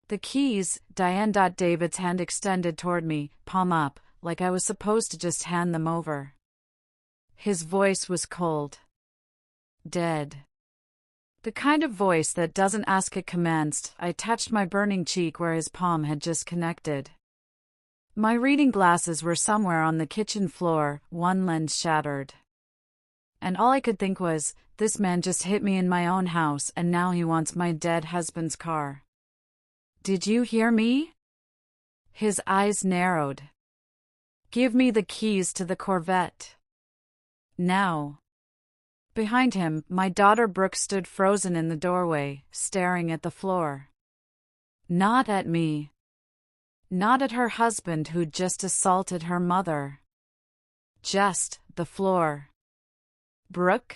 The keys, Diane. David's hand extended toward me, palm up, like I was supposed to just hand them over. His voice was cold. Dead. The kind of voice that doesn't ask, it commands. I touched my burning cheek where his palm had just connected. My reading glasses were somewhere on the kitchen floor, one lens shattered. And all I could think was, this man just hit me in my own house and now he wants my dead husband's car. Did you hear me? His eyes narrowed. Give me the keys to the Corvette. Now. Behind him, my daughter Brooke stood frozen in the doorway, staring at the floor. Not at me. Not at her husband who'd just assaulted her mother. Just the floor. Brooke?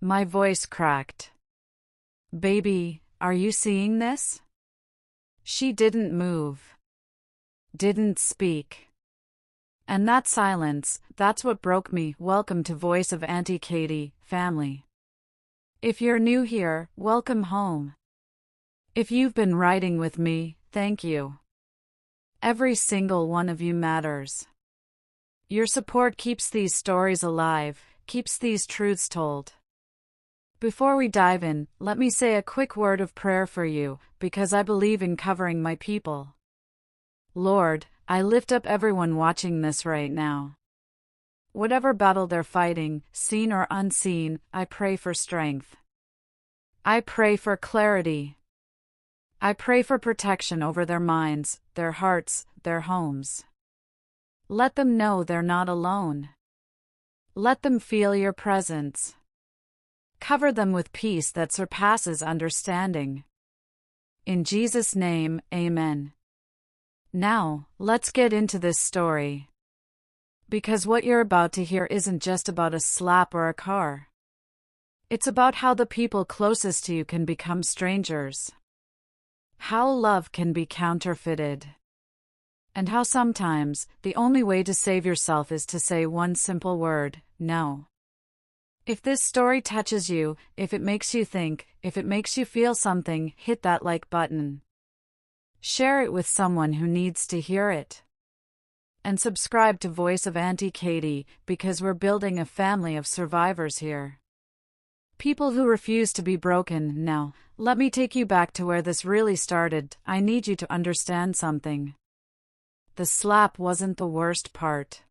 My voice cracked. Baby, are you seeing this? She didn't move. Didn't speak. And that silence, that's what broke me. Welcome to Voice of Auntie Katie, family. If you're new here, welcome home. If you've been riding with me, thank you. Every single one of you matters. Your support keeps these stories alive, keeps these truths told. Before we dive in, let me say a quick word of prayer for you, because I believe in covering my people. Lord, I lift up everyone watching this right now. Whatever battle they're fighting, seen or unseen, I pray for strength. I pray for clarity. I pray for protection over their minds, their hearts, their homes. Let them know they're not alone. Let them feel your presence. Cover them with peace that surpasses understanding. In Jesus' name, amen. Now, let's get into this story. Because what you're about to hear isn't just about a slap or a car. It's about how the people closest to you can become strangers. How love can be counterfeited. And how sometimes, the only way to save yourself is to say one simple word, no. If this story touches you, if it makes you think, if it makes you feel something, hit that like button. Share it with someone who needs to hear it. And subscribe to Voice of Auntie Katie, because we're building a family of survivors here. People who refuse to be broken. Now, let me take you back to where this really started. I need you to understand something. The slap wasn't the worst part.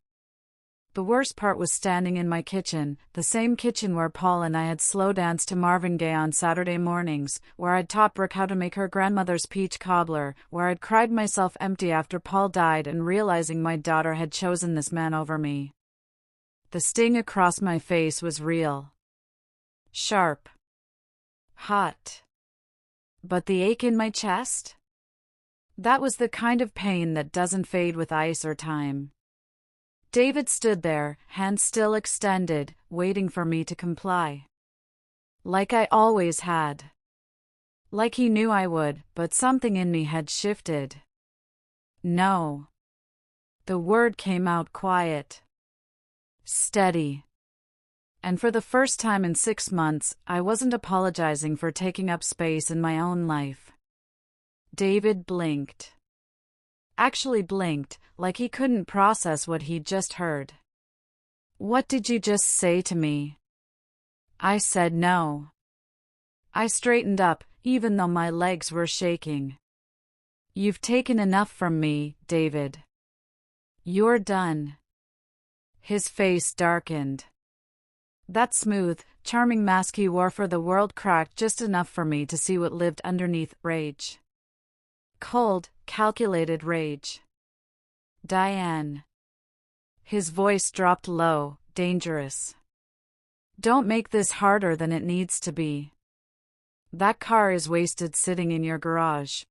The worst part was standing in my kitchen, the same kitchen where Paul and I had slow danced to Marvin Gaye on Saturday mornings, where I'd taught Brooke how to make her grandmother's peach cobbler, where I'd cried myself empty after Paul died and realizing my daughter had chosen this man over me. The sting across my face was real. Sharp. Hot. But the ache in my chest? That was the kind of pain that doesn't fade with ice or time. David stood there, hands still extended, waiting for me to comply. Like I always had. Like he knew I would, but something in me had shifted. No. The word came out quiet. Steady. And for the first time in 6 months, I wasn't apologizing for taking up space in my own life. David blinked. Actually blinked, like he couldn't process what he'd just heard. What did you just say to me? I said no. I straightened up, even though my legs were shaking. You've taken enough from me, David. You're done. His face darkened. That smooth, charming mask he wore for the world cracked just enough for me to see what lived underneath. Rage. Cold, calculated rage. Diane. His voice dropped low, dangerous. Don't make this harder than it needs to be. That car is wasted sitting in your garage.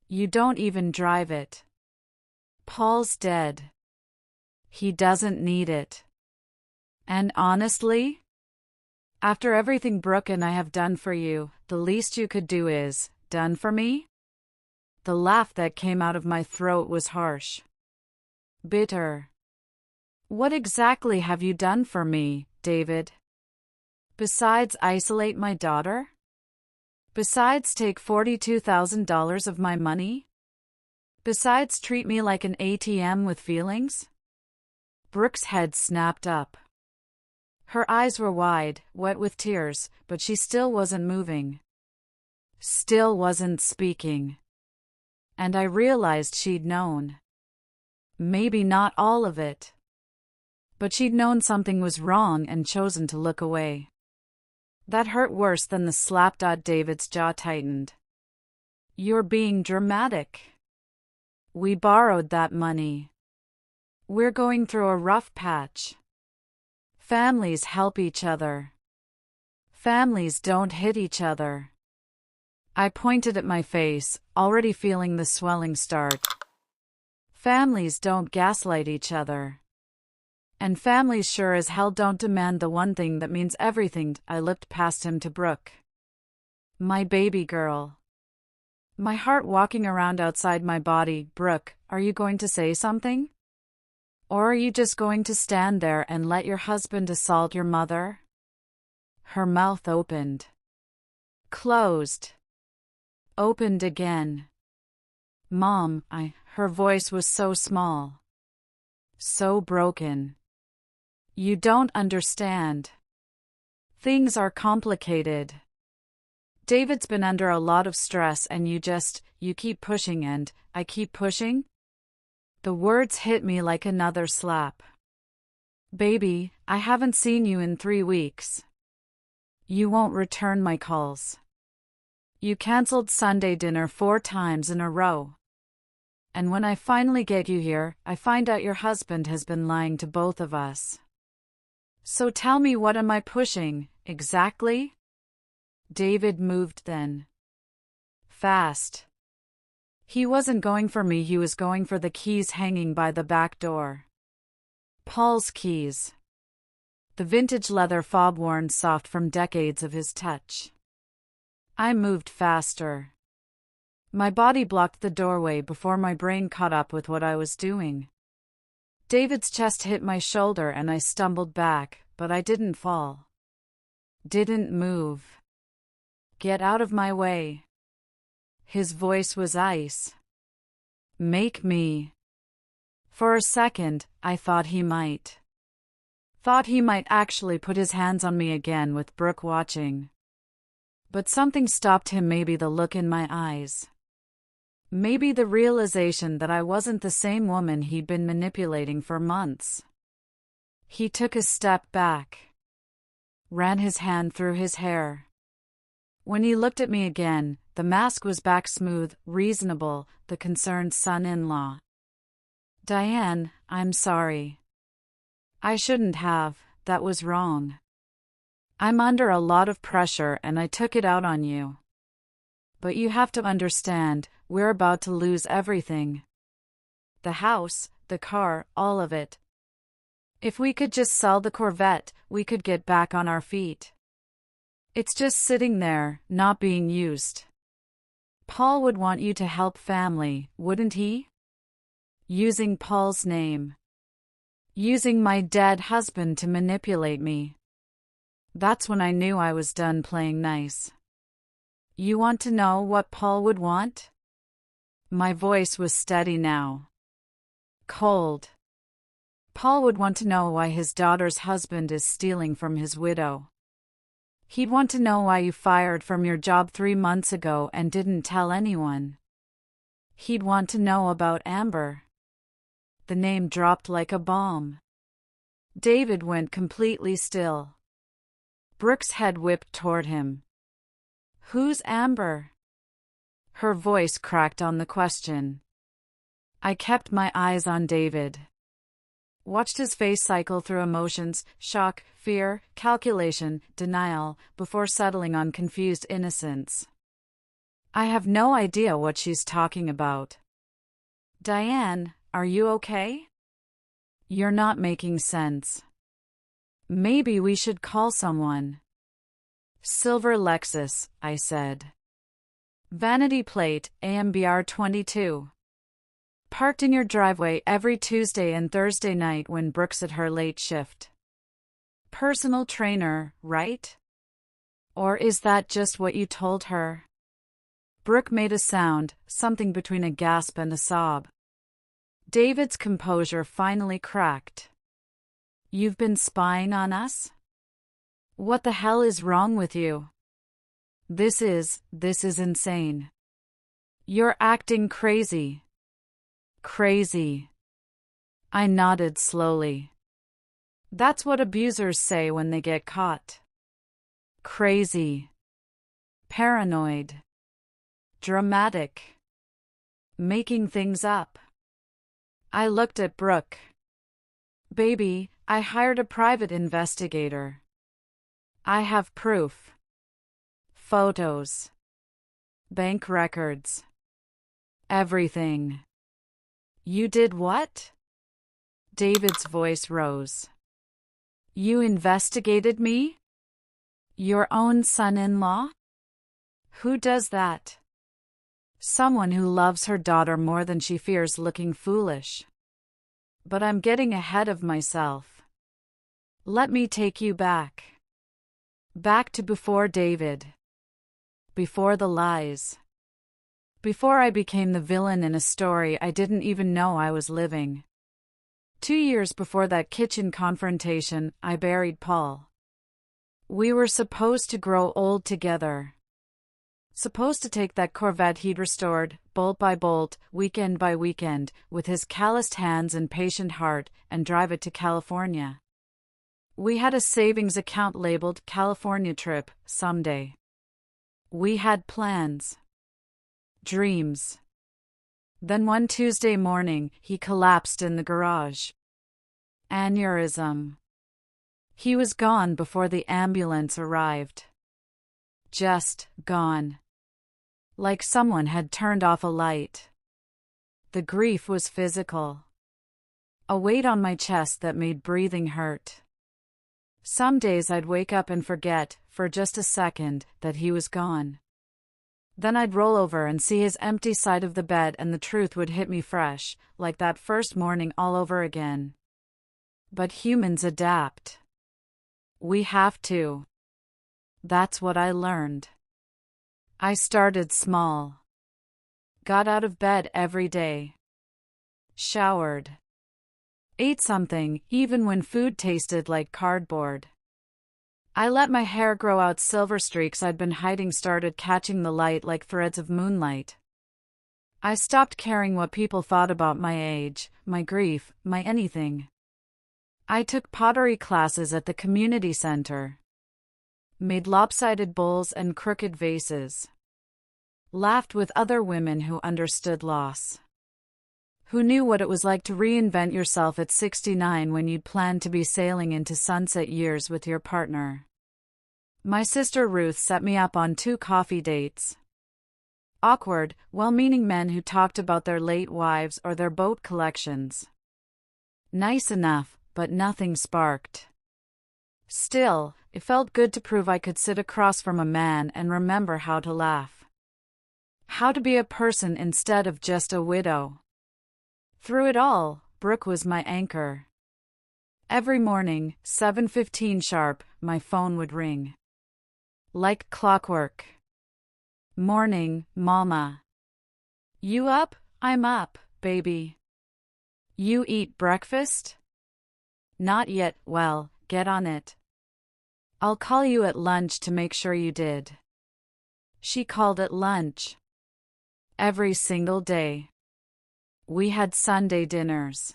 You don't even drive it. Paul's dead. He doesn't need it. And honestly, after everything Brooke and I have done for you, the least you could do is, done for me? The laugh that came out of my throat was harsh. Bitter. What exactly have you done for me, David? Besides isolate my daughter? Besides take $42,000 of my money? Besides treat me like an ATM with feelings? Brooke's head snapped up. Her eyes were wide, wet with tears, but she still wasn't moving. Still wasn't speaking. And I realized she'd known. Maybe not all of it. But she'd known something was wrong and chosen to look away. That hurt worse than the slap. David's jaw tightened. You're being dramatic. We borrowed that money. We're going through a rough patch. Families help each other. Families don't hit each other. I pointed at my face, already feeling the swelling start. Families don't gaslight each other. And families sure as hell don't demand the one thing that means everything. I lipped past him to Brooke. My baby girl. My heart walking around outside my body. Brooke, are you going to say something? Or are you just going to stand there and let your husband assault your mother? Her mouth opened. Closed. Opened again. Mom, her voice was so small. So broken. You don't understand. Things are complicated. David's been under a lot of stress and you keep pushing and I keep pushing? The words hit me like another slap. Baby, I haven't seen you in 3 weeks. You won't return my calls. You canceled Sunday dinner 4 times in a row. And when I finally get you here, I find out your husband has been lying to both of us. So tell me, what am I pushing, exactly? David moved then. Fast. He wasn't going for me, he was going for the keys hanging by the back door. Paul's keys. The vintage leather fob worn soft from decades of his touch. I moved faster. My body blocked the doorway before my brain caught up with what I was doing. David's chest hit my shoulder and I stumbled back, but I didn't fall. Didn't move. Get out of my way. His voice was ice. Make me. For a second, I thought he might. Thought he might actually put his hands on me again with Brooke watching. But something stopped him, maybe the look in my eyes. Maybe the realization that I wasn't the same woman he'd been manipulating for months. He took a step back. Ran his hand through his hair. When he looked at me again, the mask was back, smooth, reasonable, the concerned son-in-law. Diane, I'm sorry. I shouldn't have, that was wrong. I'm under a lot of pressure and I took it out on you. But you have to understand, we're about to lose everything. The house, the car, all of it. If we could just sell the Corvette, we could get back on our feet. It's just sitting there, not being used. Paul would want you to help family, wouldn't he? Using Paul's name. Using my dead husband to manipulate me. That's when I knew I was done playing nice. You want to know what Paul would want? My voice was steady now. Cold. Paul would want to know why his daughter's husband is stealing from his widow. He'd want to know why you fired from your job 3 months ago and didn't tell anyone. He'd want to know about Amber. The name dropped like a bomb. David went completely still. Brooke's head whipped toward him. Who's Amber? Her voice cracked on the question. I kept my eyes on David. Watched his face cycle through emotions, shock, fear, calculation, denial, before settling on confused innocence. I have no idea what she's talking about. Diane, are you okay? You're not making sense. Maybe we should call someone. Silver Lexus, I said. Vanity plate, AMBR 22. Parked in your driveway every Tuesday and Thursday night when Brooke's at her late shift. Personal trainer, right? Or is that just what you told her? Brooke made a sound, something between a gasp and a sob. David's composure finally cracked. You've been spying on us? What the hell is wrong with you? This is insane. You're acting crazy. Crazy. I nodded slowly. That's what abusers say when they get caught. Crazy. Paranoid. Dramatic. Making things up. I looked at Brooke. Baby, I hired a private investigator. I have proof. Photos. Bank records. Everything. You did what? David's voice rose. You investigated me? Your own son-in-law? Who does that? Someone who loves her daughter more than she fears looking foolish. But I'm getting ahead of myself. Let me take you back. Back to before David. Before the lies. Before I became the villain in a story I didn't even know I was living. 2 years before that kitchen confrontation, I buried Paul. We were supposed to grow old together. Supposed to take that Corvette he'd restored, bolt by bolt, weekend by weekend, with his calloused hands and patient heart, and drive it to California. We had a savings account labeled California trip, someday. We had plans. Dreams. Then one Tuesday morning, he collapsed in the garage. Aneurysm. He was gone before the ambulance arrived. Just gone. Like someone had turned off a light. The grief was physical. A weight on my chest that made breathing hurt. Some days I'd wake up and forget, for just a second, that he was gone. Then I'd roll over and see his empty side of the bed and the truth would hit me fresh, like that first morning all over again. But humans adapt. We have to. That's what I learned. I started small. Got out of bed every day. Showered. Ate something, even when food tasted like cardboard. I let my hair grow out. Silver streaks I'd been hiding started catching the light like threads of moonlight. I stopped caring what people thought about my age, my grief, my anything. I took pottery classes at the community center. Made lopsided bowls and crooked vases. Laughed with other women who understood loss. Who knew what it was like to reinvent yourself at 69 when you'd planned to be sailing into sunset years with your partner. My sister Ruth set me up on 2 coffee dates. Awkward, well-meaning men who talked about their late wives or their boat collections. Nice enough, but nothing sparked. Still, it felt good to prove I could sit across from a man and remember how to laugh. How to be a person instead of just a widow. Through it all, Brooke was my anchor. Every morning, 7:15 sharp, my phone would ring. Like clockwork. Morning, Mama. You up? I'm up, baby. You eat breakfast? Not yet. Well, get on it. I'll call you at lunch to make sure you did. She called at lunch. Every single day. We had Sunday dinners.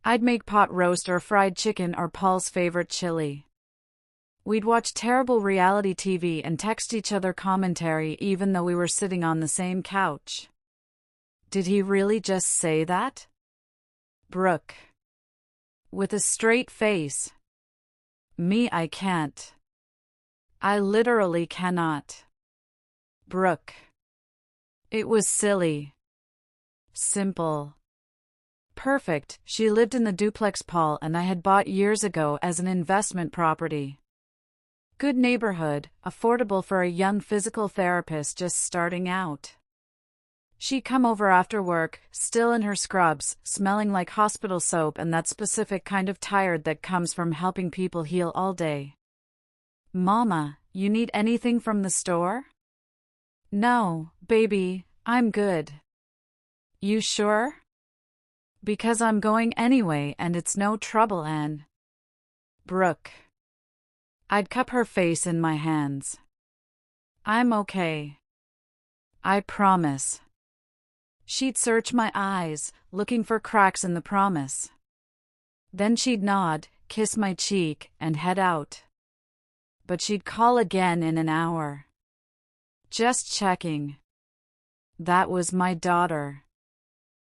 I'd make pot roast or fried chicken or Paul's favorite chili. We'd watch terrible reality TV and text each other commentary even though we were sitting on the same couch. Did he really just say that? Brooke. With a straight face. Me, I can't. I literally cannot. Brooke. It was silly. Simple. Perfect. She lived in the duplex Paul and I had bought years ago as an investment property. Good neighborhood, affordable for a young physical therapist just starting out. She'd come over after work, still in her scrubs, smelling like hospital soap and that specific kind of tired that comes from helping people heal all day. Mama, You need anything from the store? No, baby, I'm good. You sure? Because I'm going anyway and it's no trouble, Anne. Brooke. I'd cup her face in my hands. I'm okay. I promise. She'd search my eyes, looking for cracks in the promise. Then she'd nod, kiss my cheek, and head out. But she'd call again in an hour. Just checking. That was my daughter.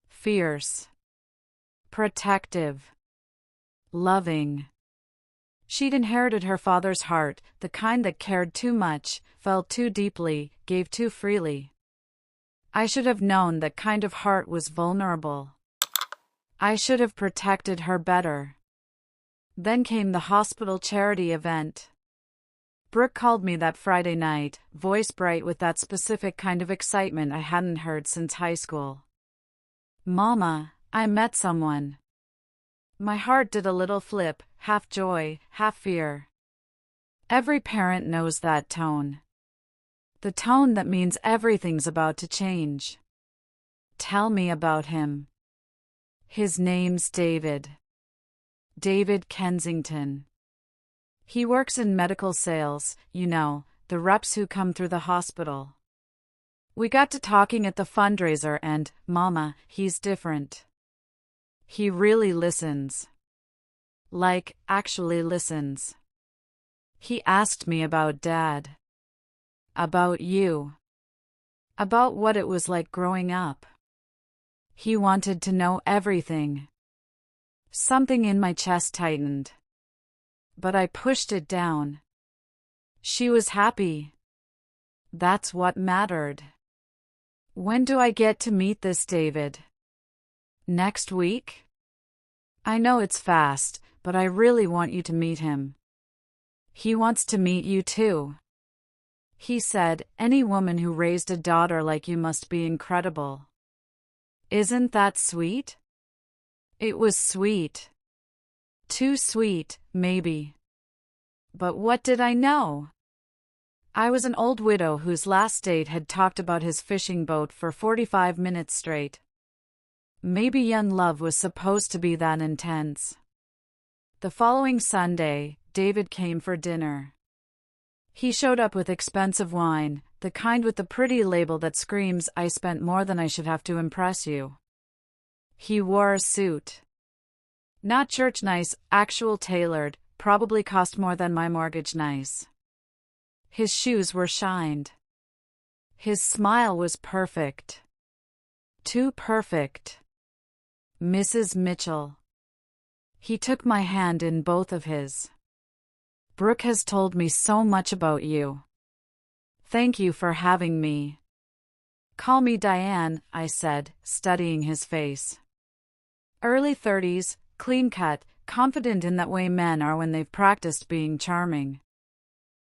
Fierce. Protective. Loving. She'd inherited her father's heart, the kind that cared too much, felt too deeply, gave too freely. I should have known that kind of heart was vulnerable. I should have protected her better. Then came the hospital charity event. Brooke called me that Friday night, voice bright with that specific kind of excitement I hadn't heard since high school. Mama, I met someone. My heart did a little flip, half joy, half fear. Every parent knows that tone. The tone that means everything's about to change. Tell me about him. His name's David. David Kensington. He works in medical sales, you know, the reps who come through the hospital. We got to talking at the fundraiser and, Mama, he's different. He really listens. Like, actually listens. He asked me about Dad. About you. About what it was like growing up. He wanted to know everything. Something in my chest tightened. But I pushed it down. She was happy. That's what mattered. When do I get to meet this David? Next week? I know it's fast, but I really want you to meet him. He wants to meet you too. He said, any woman who raised a daughter like you must be incredible. Isn't that sweet? It was sweet. Too sweet, maybe. But what did I know? I was an old widow whose last date had talked about his fishing boat for 45 minutes straight. Maybe young love was supposed to be that intense. The following Sunday, David came for dinner. He showed up with expensive wine, the kind with the pretty label that screams, I spent more than I should have to impress you. He wore a suit. Not church nice, actual tailored, probably cost more than my mortgage nice. His shoes were shined. His smile was perfect. Too perfect. Mrs. Mitchell. He took my hand in both of his. Brooke has told me so much about you. Thank you for having me. Call me Diane, I said, studying his face. Early 30s, clean-cut, confident in that way men are when they've practiced being charming.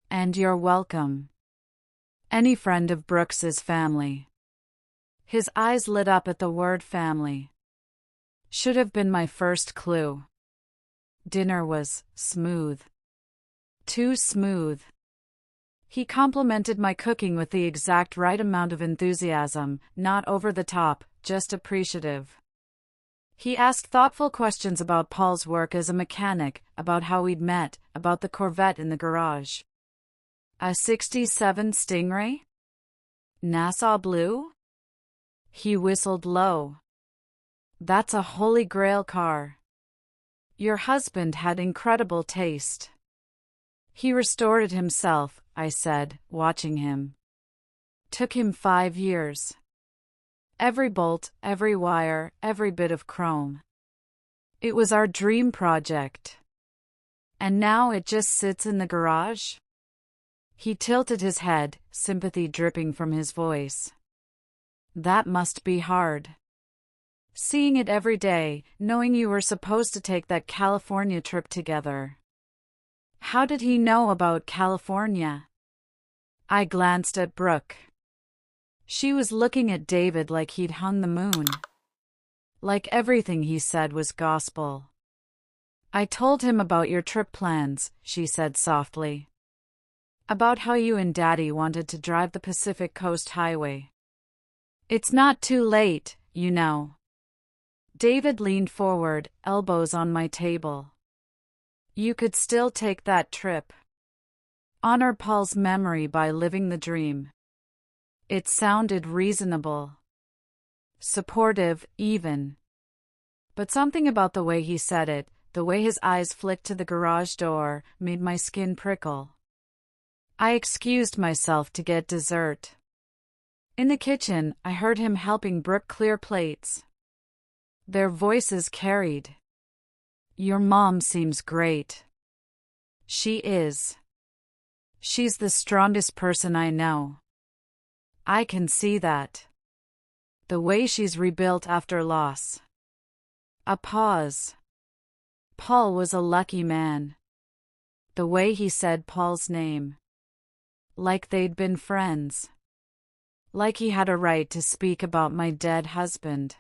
And you're welcome. Any friend of Brooks's family. His eyes lit up at the word family. Should have been my first clue. Dinner was smooth. Too smooth. He complimented my cooking with the exact right amount of enthusiasm, not over the top, just appreciative. He asked thoughtful questions about Paul's work as a mechanic, about how we'd met, about the Corvette in the garage. A 67 Stingray? Nassau Blue? He whistled low. That's a holy grail car. Your husband had incredible taste. He restored it himself, I said, watching him. Took him 5 years. Every bolt, every wire, every bit of chrome. It was our dream project. And now it just sits in the garage? He tilted his head, sympathy dripping from his voice. That must be hard. Seeing it every day, knowing you were supposed to take that California trip together. How did he know about California? I glanced at Brooke. She was looking at David like he'd hung the moon. Like everything he said was gospel. I told him about your trip plans, she said softly. About how you and Daddy wanted to drive the Pacific Coast Highway. It's not too late, you know. David leaned forward, elbows on my table. You could still take that trip. Honor Paul's memory by living the dream. It sounded reasonable. Supportive, even. But something about the way he said it, the way his eyes flicked to the garage door, made my skin prickle. I excused myself to get dessert. In the kitchen, I heard him helping Brooke clear plates. Their voices carried. Your mom seems great. She is. She's the strongest person I know. I can see that. The way she's rebuilt after loss. A pause. Paul was a lucky man. The way he said Paul's name. Like they'd been friends. Like he had a right to speak about my dead husband.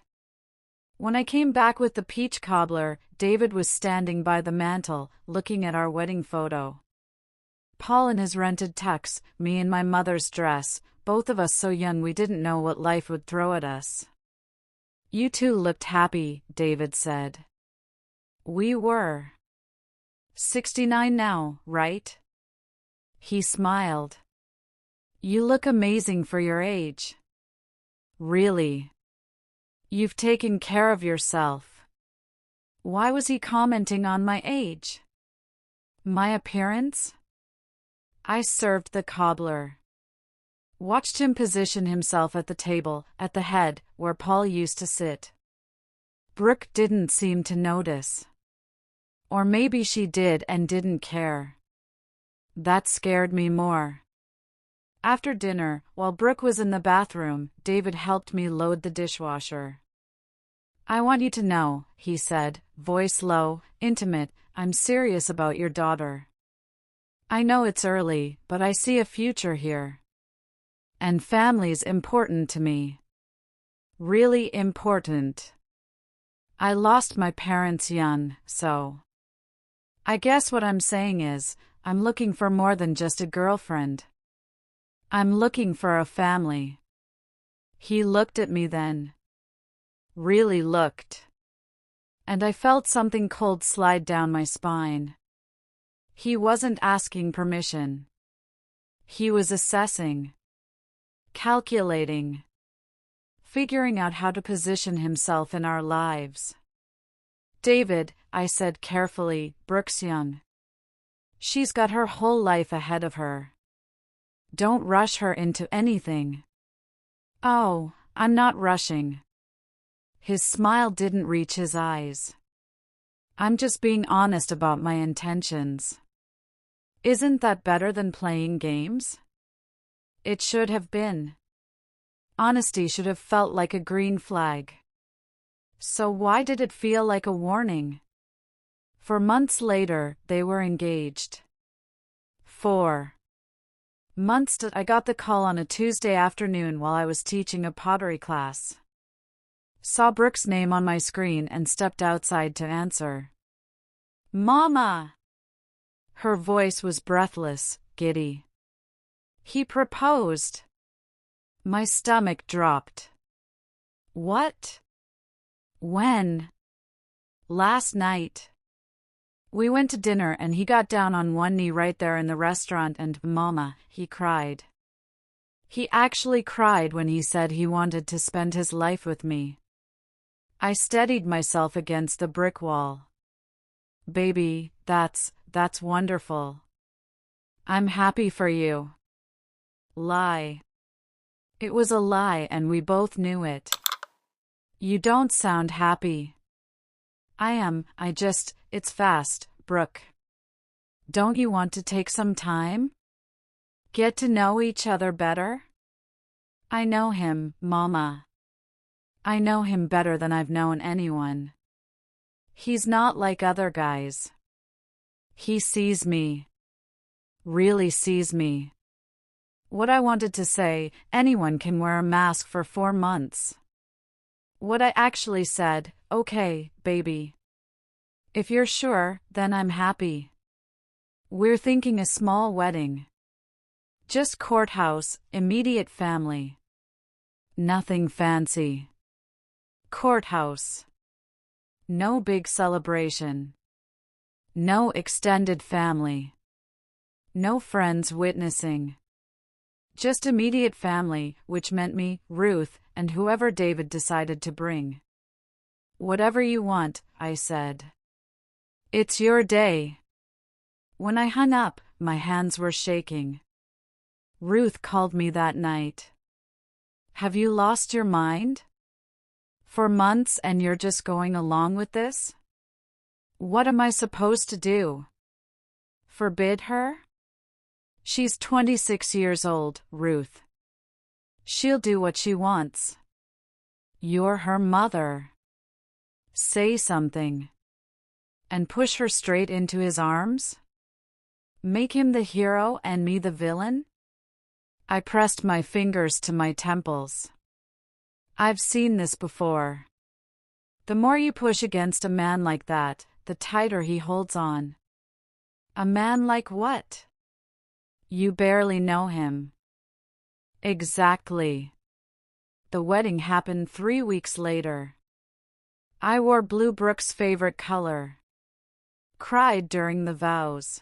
When I came back with the peach cobbler, David was standing by the mantel, looking at our wedding photo. Paul in his rented tux, me in my mother's dress, both of us so young we didn't know what life would throw at us. You two looked happy, David said. We were. 69 now, right? He smiled. You look amazing for your age. Really? You've taken care of yourself. Why was he commenting on my age? My appearance? I served the cobbler. Watched him position himself at the table, at the head, where Paul used to sit. Brooke didn't seem to notice. Or maybe she did and didn't care. That scared me more. After dinner, while Brooke was in the bathroom, David helped me load the dishwasher. I want you to know, he said, voice low, intimate, I'm serious about your daughter. I know it's early, but I see a future here. And family's important to me. Really important. I lost my parents young, so. I guess what I'm saying is, I'm looking for more than just a girlfriend. I'm looking for a family. He looked at me then. Really looked. And I felt something cold slide down my spine. He wasn't asking permission. He was assessing. Calculating. Figuring out how to position himself in our lives. David, I said carefully, Brooke's young. She's got her whole life ahead of her. Don't rush her into anything. Oh, I'm not rushing. His smile didn't reach his eyes. I'm just being honest about my intentions. Isn't that better than playing games? It should have been. Honesty should have felt like a green flag. So why did it feel like a warning? For months later, they were engaged. 4 months till I got the call on a Tuesday afternoon while I was teaching a pottery class. Saw Brooke's name on my screen and stepped outside to answer. Mama! Her voice was breathless, giddy. He proposed. My stomach dropped. What? When? Last night. We went to dinner and he got down on one knee right there in the restaurant and, Mama, he cried. He actually cried when he said he wanted to spend his life with me. I steadied myself against the brick wall. Baby, that's wonderful. I'm happy for you. Lie. It was a lie and we both knew it. You don't sound happy. I am, it's fast, Brooke. Don't you want to take some time? Get to know each other better? I know him, Mama. I know him better than I've known anyone. He's not like other guys. He sees me. Really sees me. What I wanted to say, anyone can wear a mask for 4 months. What I actually said, okay, baby. If you're sure, then I'm happy. We're thinking a small wedding. Just courthouse, immediate family. Nothing fancy. Courthouse. No big celebration. No extended family. No friends witnessing. Just immediate family, which meant me, Ruth, and whoever David decided to bring. Whatever you want, I said. It's your day. When I hung up, my hands were shaking. Ruth called me that night. Have you lost your mind? For months and you're just going along with this? What am I supposed to do? Forbid her? She's 26 years old, Ruth. She'll do what she wants. You're her mother. Say something. And push her straight into his arms? Make him the hero and me the villain? I pressed my fingers to my temples. I've seen this before. The more you push against a man like that, the tighter he holds on. A man like what? You barely know him. Exactly. The wedding happened 3 weeks later. I wore blue, Brooke's favorite color. Cried during the vows.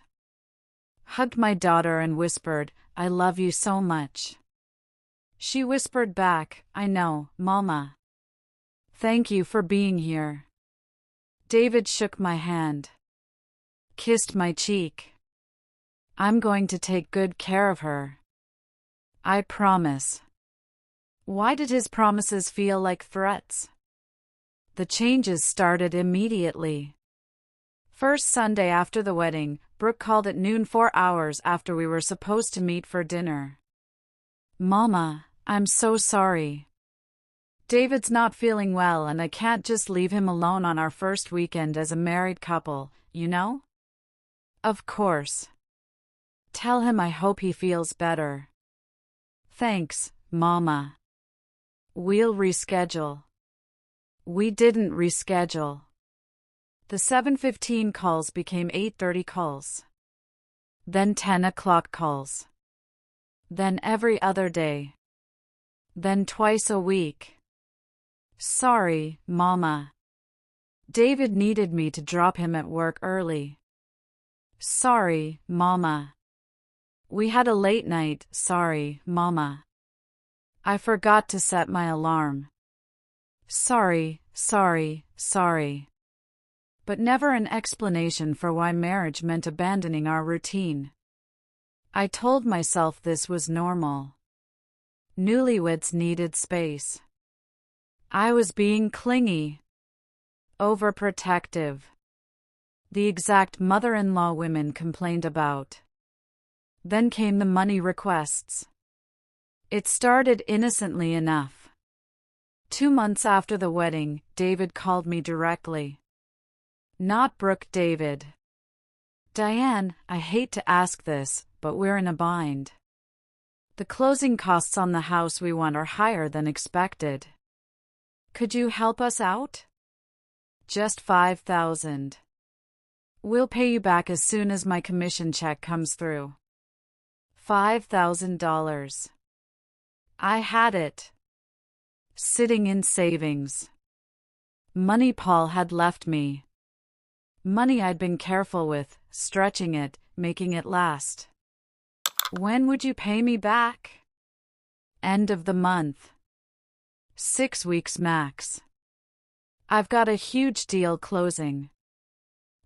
Hugged my daughter and whispered, I love you so much. She whispered back, I know, Mama. Thank you for being here. David shook my hand. Kissed my cheek. I'm going to take good care of her. I promise. Why did his promises feel like threats? The changes started immediately. First Sunday after the wedding, Brooke called at noon 4 hours after we were supposed to meet for dinner. Mama, I'm so sorry. David's not feeling well and I can't just leave him alone on our first weekend as a married couple, you know? Of course. Tell him I hope he feels better. Thanks, Mama. We'll reschedule. We didn't reschedule. The 7:15 calls became 8:30 calls. Then 10 o'clock calls. Then every other day. Then twice a week. Sorry, Mama. David needed me to drop him at work early. Sorry, Mama. We had a late night, sorry, Mama. I forgot to set my alarm. Sorry. But never an explanation for why marriage meant abandoning our routine. I told myself this was normal. Newlyweds needed space. I was being clingy. Overprotective. The exact mother-in-law women complained about. Then came the money requests. It started innocently enough. 2 months after the wedding, David called me directly. Not Brooke, David. Diane, I hate to ask this, but we're in a bind. The closing costs on the house we want are higher than expected. Could you help us out? Just $5,000. We'll pay you back as soon as my commission check comes through. $5,000. I had it. Sitting in savings. Money Paul had left me. Money I'd been careful with, stretching it, making it last. When would you pay me back? End of the month. 6 weeks max. I've got a huge deal closing.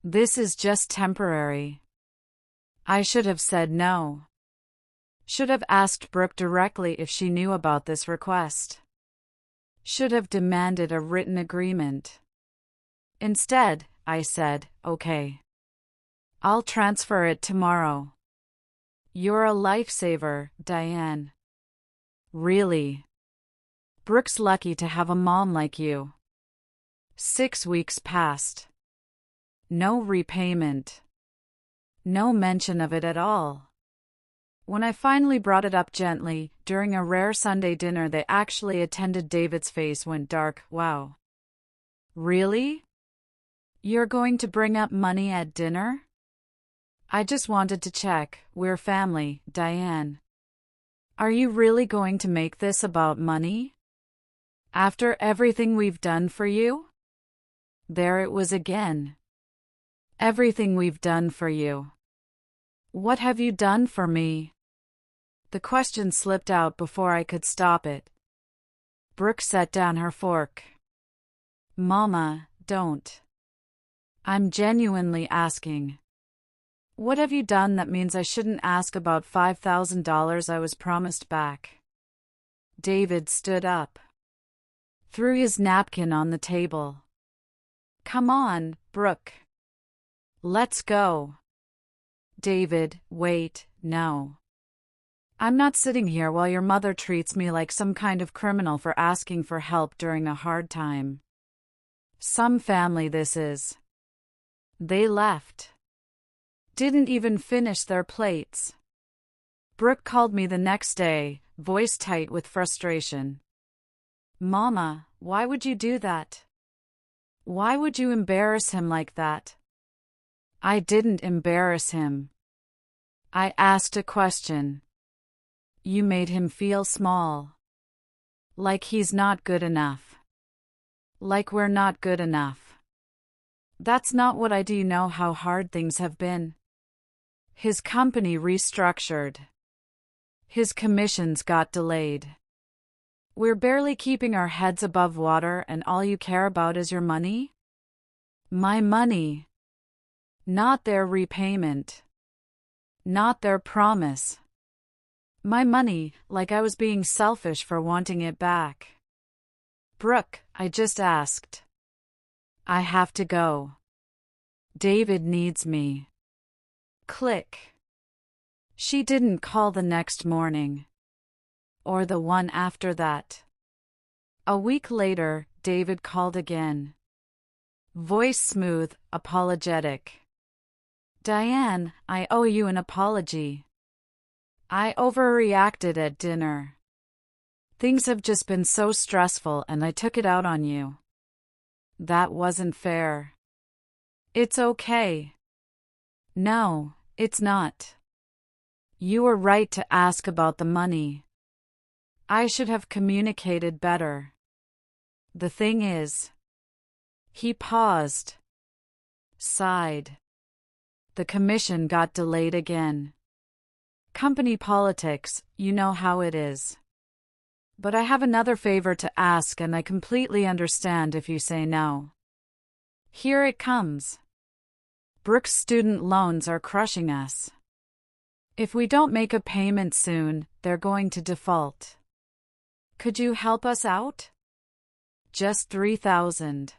This is just temporary. I should have said no. Should have asked Brooke directly if she knew about this request. Should have demanded a written agreement. Instead, I said, okay. I'll transfer it tomorrow. You're a lifesaver, Diane. Really. Brooke's lucky to have a mom like you. 6 weeks passed. No repayment. No mention of it at all. When I finally brought it up gently, during a rare Sunday dinner they actually attended, David's face went dark. Wow. Really? You're going to bring up money at dinner? I just wanted to check. We're family, Diane. Are you really going to make this about money? After everything we've done for you? There it was again. Everything we've done for you. What have you done for me? The question slipped out before I could stop it. Brooke set down her fork. Mama, don't. I'm genuinely asking. What have you done that means I shouldn't ask about $5,000 I was promised back? David stood up. Threw his napkin on the table. Come on, Brooke. Let's go. David, wait, no. I'm not sitting here while your mother treats me like some kind of criminal for asking for help during a hard time. Some family this is. They left. Didn't even finish their plates. Brooke called me the next day, voice tight with frustration. Mama, why would you do that? Why would you embarrass him like that? I didn't embarrass him. I asked a question. You made him feel small. Like he's not good enough. Like we're not good enough. That's not what I do. You know how hard things have been. His company restructured. His commissions got delayed. We're barely keeping our heads above water, and all you care about is your money? My money. Not their repayment. Not their promise. My money, like I was being selfish for wanting it back. Brooke, I just asked. I have to go. David needs me. Click. She didn't call the next morning. Or the one after that. A week later, David called again. Voice smooth, apologetic. Diane, I owe you an apology. I overreacted at dinner. Things have just been so stressful and I took it out on you. That wasn't fair. It's okay. No, it's not. You were right to ask about the money. I should have communicated better. The thing is. He paused. Sighed. The commission got delayed again. Company politics, you know how it is. But I have another favor to ask, and I completely understand if you say no. Here it comes. Brooke's student loans are crushing us. If we don't make a payment soon, they're going to default. Could you help us out? Just $3,000.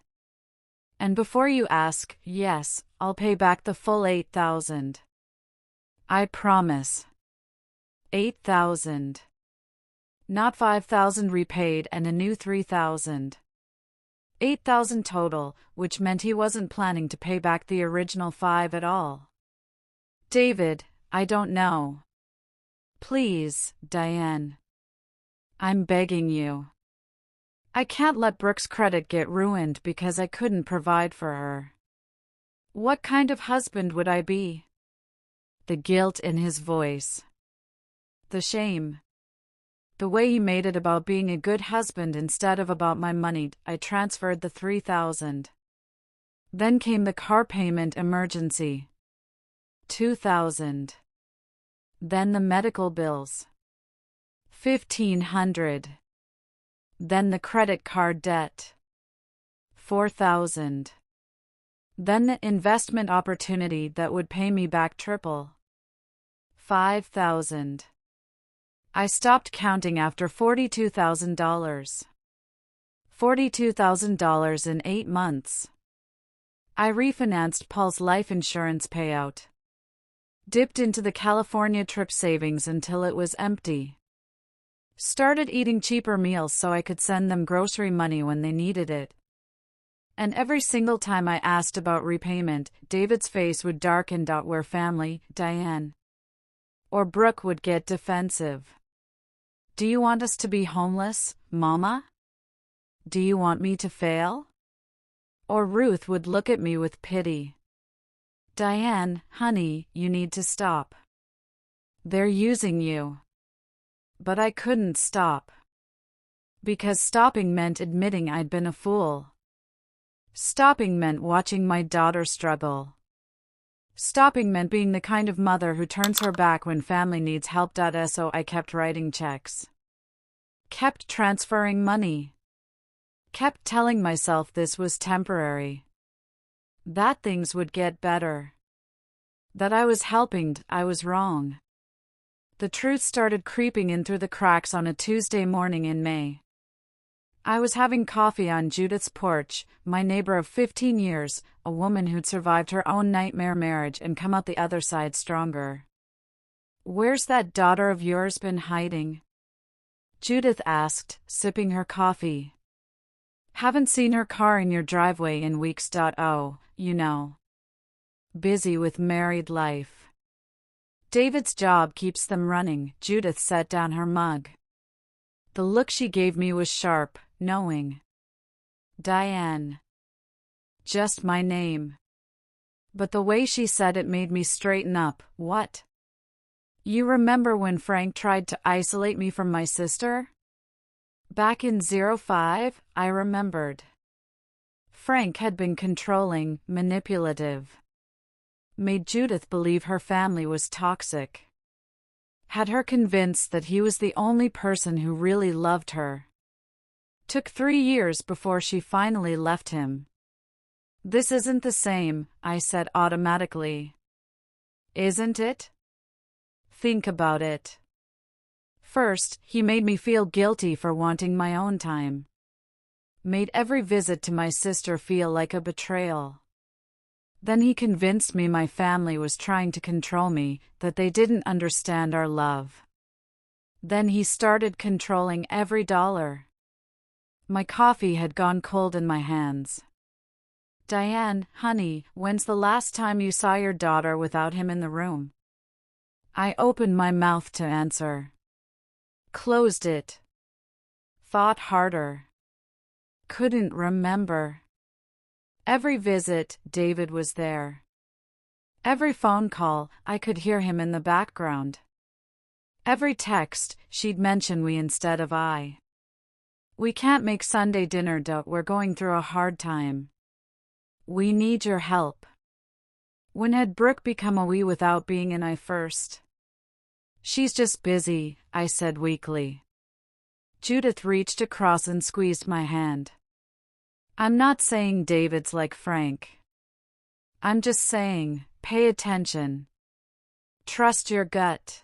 And before you ask, yes, I'll pay back the full $8,000. I promise. $8,000. Not $5,000 repaid and a new $3,000. $8,000 total, which meant he wasn't planning to pay back the original $5,000 at all. David, I don't know. Please, Diane. I'm begging you. I can't let Brooke's credit get ruined because I couldn't provide for her. What kind of husband would I be? The guilt in his voice. The shame. The way he made it about being a good husband instead of about my money. I transferred the $3,000. Then came the car payment emergency. $2,000. Then the medical bills. $1,500. Then the credit card debt. $4,000. Then the investment opportunity that would pay me back triple. $5,000. I stopped counting after $42,000. $42,000 in 8 months. I refinanced Paul's life insurance payout. Dipped into the California trip savings until it was empty. Started eating cheaper meals so I could send them grocery money when they needed it. And every single time I asked about repayment, David's face would darken. Where family, Diane. Or Brooke would get defensive. Do you want us to be homeless, Mama? Do you want me to fail? Or Ruth would look at me with pity. Diane, honey, you need to stop. They're using you. But I couldn't stop. Because stopping meant admitting I'd been a fool. Stopping meant watching my daughter struggle. Stopping meant being the kind of mother who turns her back when family needs help. So I kept writing checks. Kept transferring money. Kept telling myself this was temporary. That things would get better. That I was helping. I was wrong. The truth started creeping in through the cracks on a Tuesday morning in May. I was having coffee on Judith's porch, my neighbor of 15 years, a woman who'd survived her own nightmare marriage and come out the other side stronger. "Where's that daughter of yours been hiding?" Judith asked, sipping her coffee. "Haven't seen her car in your driveway in weeks. Oh, you know. Busy with married life. David's job keeps them running." Judith set down her mug. The look she gave me was sharp, knowing. Diane. Just my name. But the way she said it made me straighten up. "What? You remember when Frank tried to isolate me from my sister?" Back in 05, I remembered. Frank had been controlling, manipulative. Made Judith believe her family was toxic. Had her convinced that he was the only person who really loved her. Took 3 years before she finally left him. "This isn't the same," I said automatically. "Isn't it? Think about it. First, he made me feel guilty for wanting my own time. Made every visit to my sister feel like a betrayal. Then he convinced me my family was trying to control me, that they didn't understand our love. Then he started controlling every dollar." My coffee had gone cold in my hands. "Diane, honey, when's the last time you saw your daughter without him in the room?" I opened my mouth to answer. Closed it. Thought harder. Couldn't remember. Every visit, David was there. Every phone call, I could hear him in the background. Every text, she'd mention we instead of I. "We can't make Sunday dinner, we're going through a hard time. We need your help." When had Brooke become a we without being an I first? "She's just busy," I said weakly. Judith reached across and squeezed my hand. "I'm not saying David's like Frank. I'm just saying, pay attention. Trust your gut.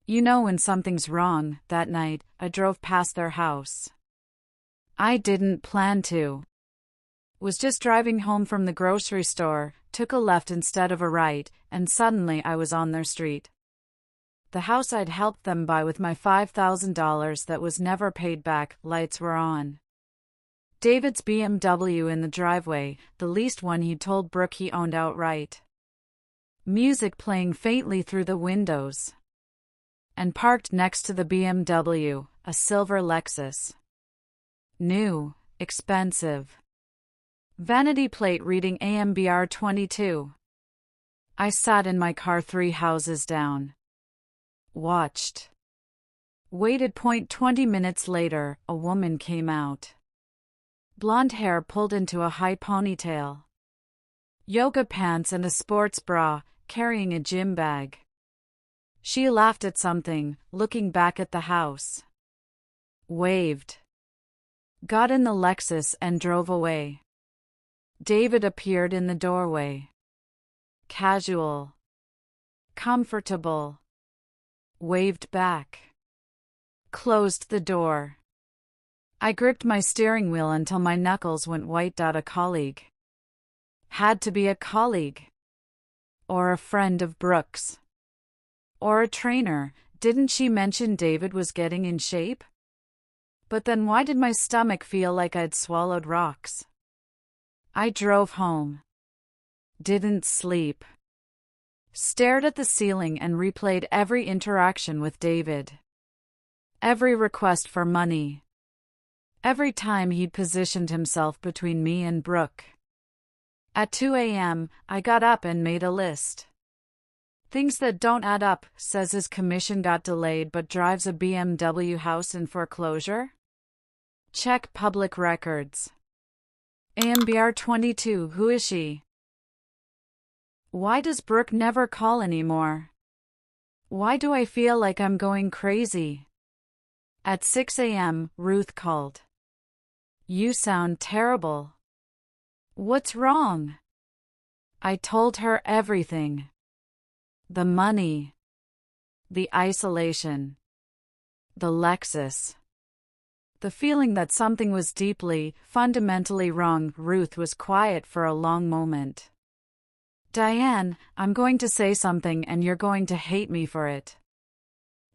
You know when something's wrong." That night, I drove past their house. I didn't plan to. Was just driving home from the grocery store, took a left instead of a right, and suddenly I was on their street. The house I'd helped them buy with my $5,000 that was never paid back, lights were on. David's BMW in the driveway, the leased one he'd told Brooke he owned outright. Music playing faintly through the windows. And parked next to the BMW, a silver Lexus. New, expensive. Vanity plate reading AMBR 22. I sat in my car 3 houses down. Watched. Waited. 20 minutes later, a woman came out. Blonde hair pulled into a high ponytail. Yoga pants and a sports bra, carrying a gym bag. She laughed at something, looking back at the house. Waved. Got in the Lexus and drove away. David appeared in the doorway. Casual. Comfortable. Waved back. Closed the door. I gripped my steering wheel until my knuckles went white. A colleague. Had to be a colleague. Or a friend of Brooke's. Or a trainer. Didn't she mention David was getting in shape? But then why did my stomach feel like I'd swallowed rocks? I drove home. Didn't sleep. Stared at the ceiling and replayed every interaction with David. Every request for money. Every time he'd positioned himself between me and Brooke. At 2 a.m., I got up and made a list. Things that don't add up, says his commission got delayed but drives a BMW house in foreclosure? Check public records. AMBR 22, who is she? Why does Brooke never call anymore? Why do I feel like I'm going crazy? At 6 a.m., Ruth called. You sound terrible. What's wrong? I told her everything. The money. The isolation. The Lexus. The feeling that something was deeply, fundamentally wrong. Ruth was quiet for a long moment. Diane, I'm going to say something and you're going to hate me for it.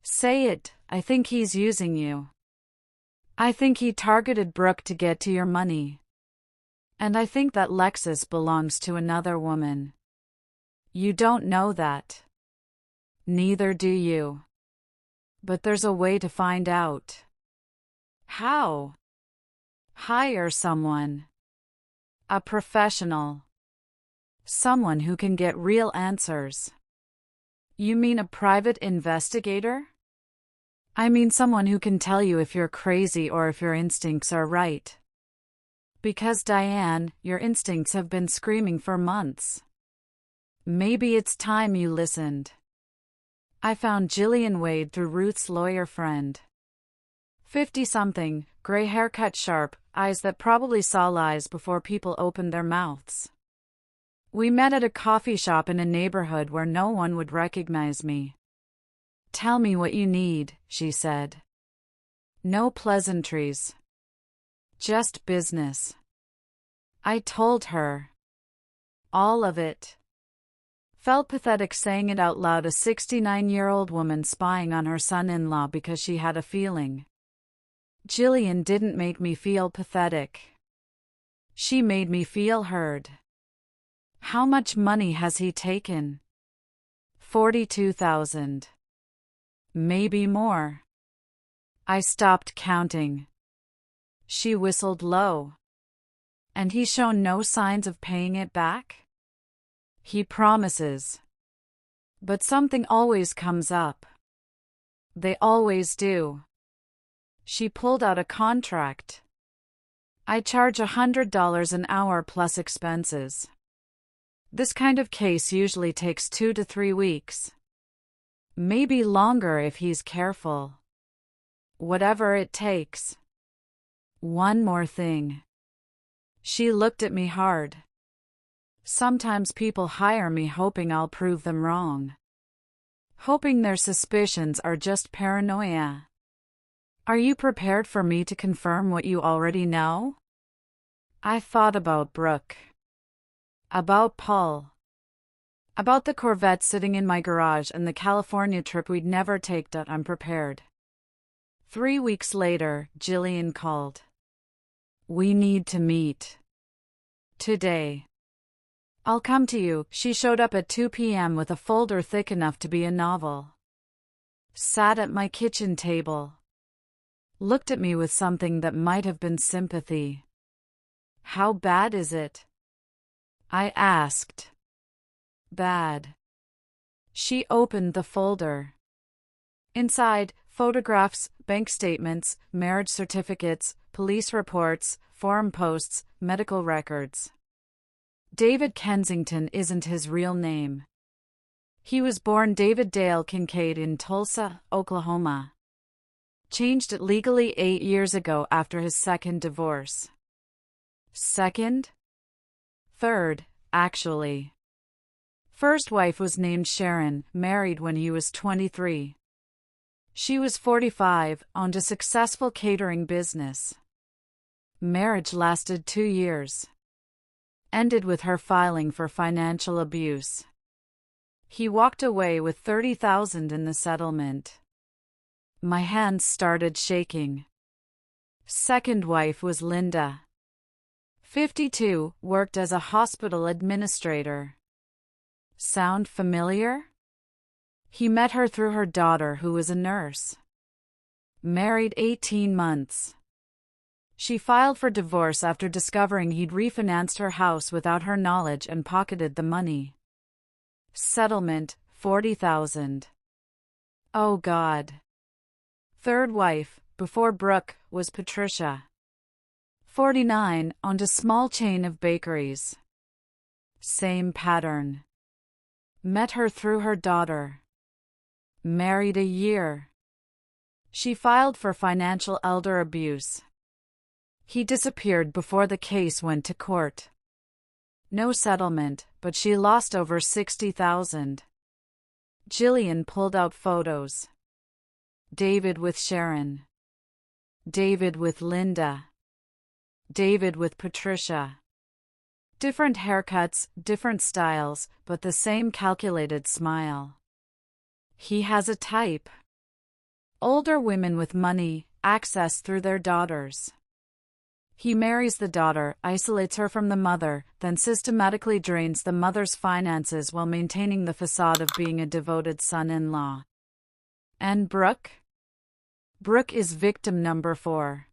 Say it. I think he's using you. I think he targeted Brooke to get to your money. And I think that Lexus belongs to another woman. You don't know that. Neither do you. But there's a way to find out. How? Hire someone. A professional. Someone who can get real answers. You mean a private investigator? I mean someone who can tell you if you're crazy or if your instincts are right. Because Diane, your instincts have been screaming for months. Maybe it's time you listened. I found Jillian Wade through Ruth's lawyer friend. 50-something, gray hair cut sharp, eyes that probably saw lies before people opened their mouths. We met at a coffee shop in a neighborhood where no one would recognize me. Tell me what you need, she said. No pleasantries. Just business. I told her. All of it. Felt pathetic saying it out loud, a 69-year-old woman spying on her son-in-law because she had a feeling. Jillian didn't make me feel pathetic. She made me feel heard. How much money has he taken? 42,000. Maybe more. I stopped counting. She whistled low. And he's shown no signs of paying it back? He promises. But something always comes up. They always do. She pulled out a contract. I charge $100 an hour plus expenses. This kind of case usually takes 2 to 3 weeks. Maybe longer if he's careful. Whatever it takes. One more thing. She looked at me hard. Sometimes people hire me hoping I'll prove them wrong. Hoping their suspicions are just paranoia. Are you prepared for me to confirm what you already know? I thought about Brooke. About Paul. About the Corvette sitting in my garage and the California trip we'd never take. I'm prepared. 3 weeks later, Jillian called. We need to meet. Today. I'll come to you. She showed up at 2 p.m. with a folder thick enough to be a novel. Sat at my kitchen table. Looked at me with something that might have been sympathy. How bad is it? I asked. Bad. She opened the folder. Inside, photographs, bank statements, marriage certificates, police reports, forum posts, medical records. David Kensington isn't his real name. He was born David Dale Kincaid in Tulsa, Oklahoma. Changed it legally 8 years ago after his second divorce. Second? Third, actually. First wife was named Sharon, married when he was 23. She was 45, owned a successful catering business. Marriage lasted 2 years. Ended with her filing for financial abuse. He walked away with $30,000 in the settlement. My hands started shaking. Second wife was Linda. 52, worked as a hospital administrator. Sound familiar? He met her through her daughter, who was a nurse. Married 18 months. She filed for divorce after discovering he'd refinanced her house without her knowledge and pocketed the money. Settlement, $40,000. Oh God. Third wife, before Brooke, was Patricia. 49, owned a small chain of bakeries. Same pattern. Met her through her daughter. Married a year. She filed for financial elder abuse. He disappeared before the case went to court. No settlement, but she lost over $60,000. Jillian pulled out photos. David with Sharon. David with Linda. David with Patricia. Different haircuts, different styles, but the same calculated smile. He has a type. Older women with money, access through their daughters. He marries the daughter, isolates her from the mother, then systematically drains the mother's finances while maintaining the facade of being a devoted son-in-law. And Brooke? Brooke is victim number 4.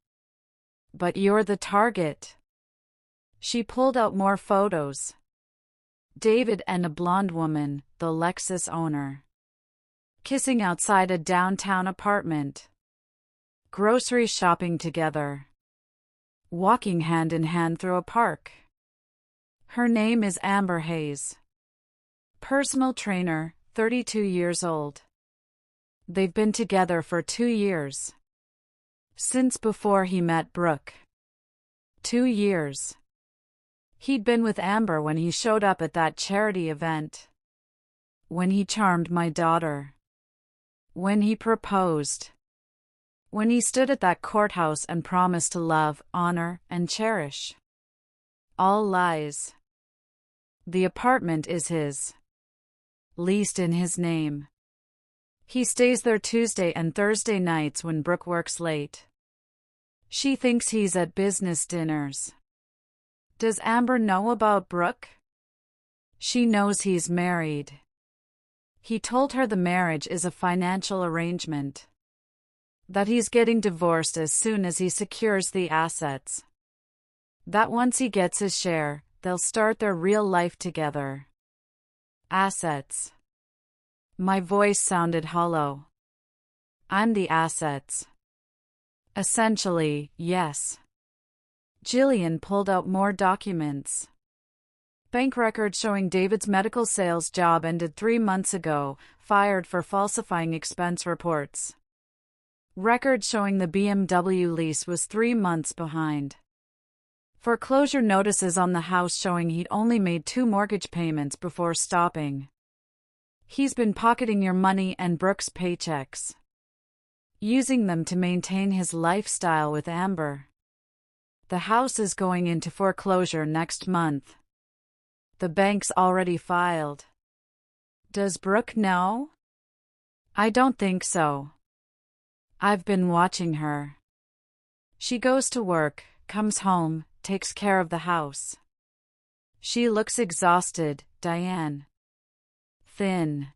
But you're the target. She pulled out more photos. David and a blonde woman, the Lexus owner. Kissing outside a downtown apartment. Grocery shopping together. Walking hand in hand through a park. Her name is Amber Hayes. Personal trainer, 32 years old. They've been together for 2 years. Since before he met Brooke. 2 years. He'd been with Amber when he showed up at that charity event. When he charmed my daughter. When he proposed. When he stood at that courthouse and promised to love, honor, and cherish. All lies. The apartment is his. Leased in his name. He stays there Tuesday and Thursday nights when Brooke works late. She thinks he's at business dinners. Does Amber know about Brooke? She knows he's married. He told her the marriage is a financial arrangement. That he's getting divorced as soon as he secures the assets. That once he gets his share, they'll start their real life together. Assets. My voice sounded hollow. I'm the assets. Essentially, yes. Jillian pulled out more documents. Bank records showing David's medical sales job ended 3 months ago, fired for falsifying expense reports. Records showing the BMW lease was 3 months behind. Foreclosure notices on the house showing he'd only made 2 mortgage payments before stopping. He's been pocketing your money and Brooke's paychecks. Using them to maintain his lifestyle with Amber. The house is going into foreclosure next month. The bank's already filed. Does Brooke know? I don't think so. I've been watching her. She goes to work, comes home, takes care of the house. She looks exhausted, Diane. Thin.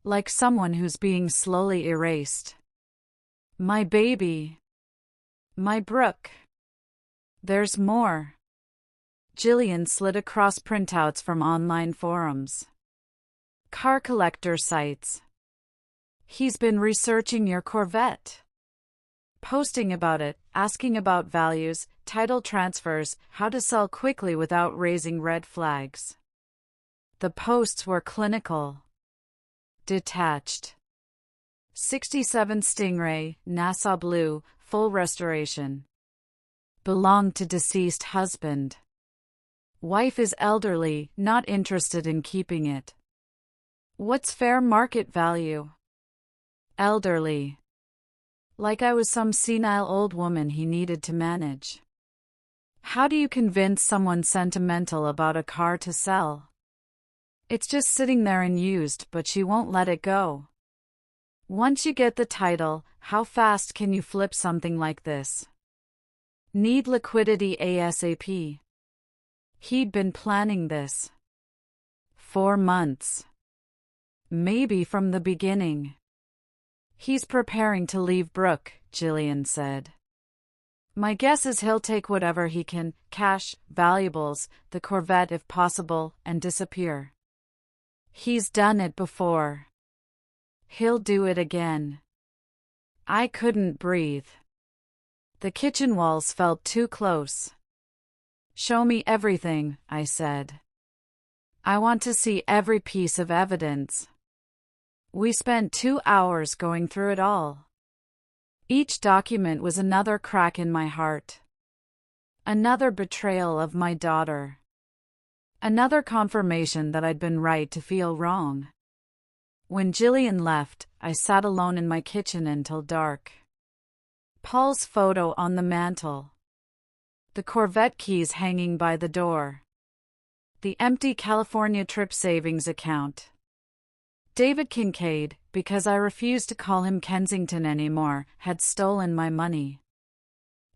Like someone who's being slowly erased. My baby. My Brooke. There's more. Jillian slid across printouts from online forums. Car collector sites. He's been researching your Corvette. Posting about it, asking about values, title transfers, how to sell quickly without raising red flags. The posts were clinical. Detached. 67 Stingray, Nassau Blue, full restoration. Belonged to deceased husband. Wife is elderly, not interested in keeping it. What's fair market value? Elderly. Like I was some senile old woman he needed to manage. How do you convince someone sentimental about a car to sell? It's just sitting there and used, but she won't let it go. Once you get the title, how fast can you flip something like this? Need liquidity ASAP. He'd been planning this. 4 months. Maybe from the beginning. He's preparing to leave Brooke, Jillian said. My guess is he'll take whatever he can, cash, valuables, the Corvette if possible, and disappear. He's done it before. He'll do it again. I couldn't breathe. The kitchen walls felt too close. Show me everything, I said. I want to see every piece of evidence. We spent 2 hours going through it all. Each document was another crack in my heart. Another betrayal of my daughter. Another confirmation that I'd been right to feel wrong. When Jillian left, I sat alone in my kitchen until dark. Paul's photo on the mantel. The Corvette keys hanging by the door. The empty California trip savings account. David Kincaid, because I refused to call him Kensington anymore, had stolen my money.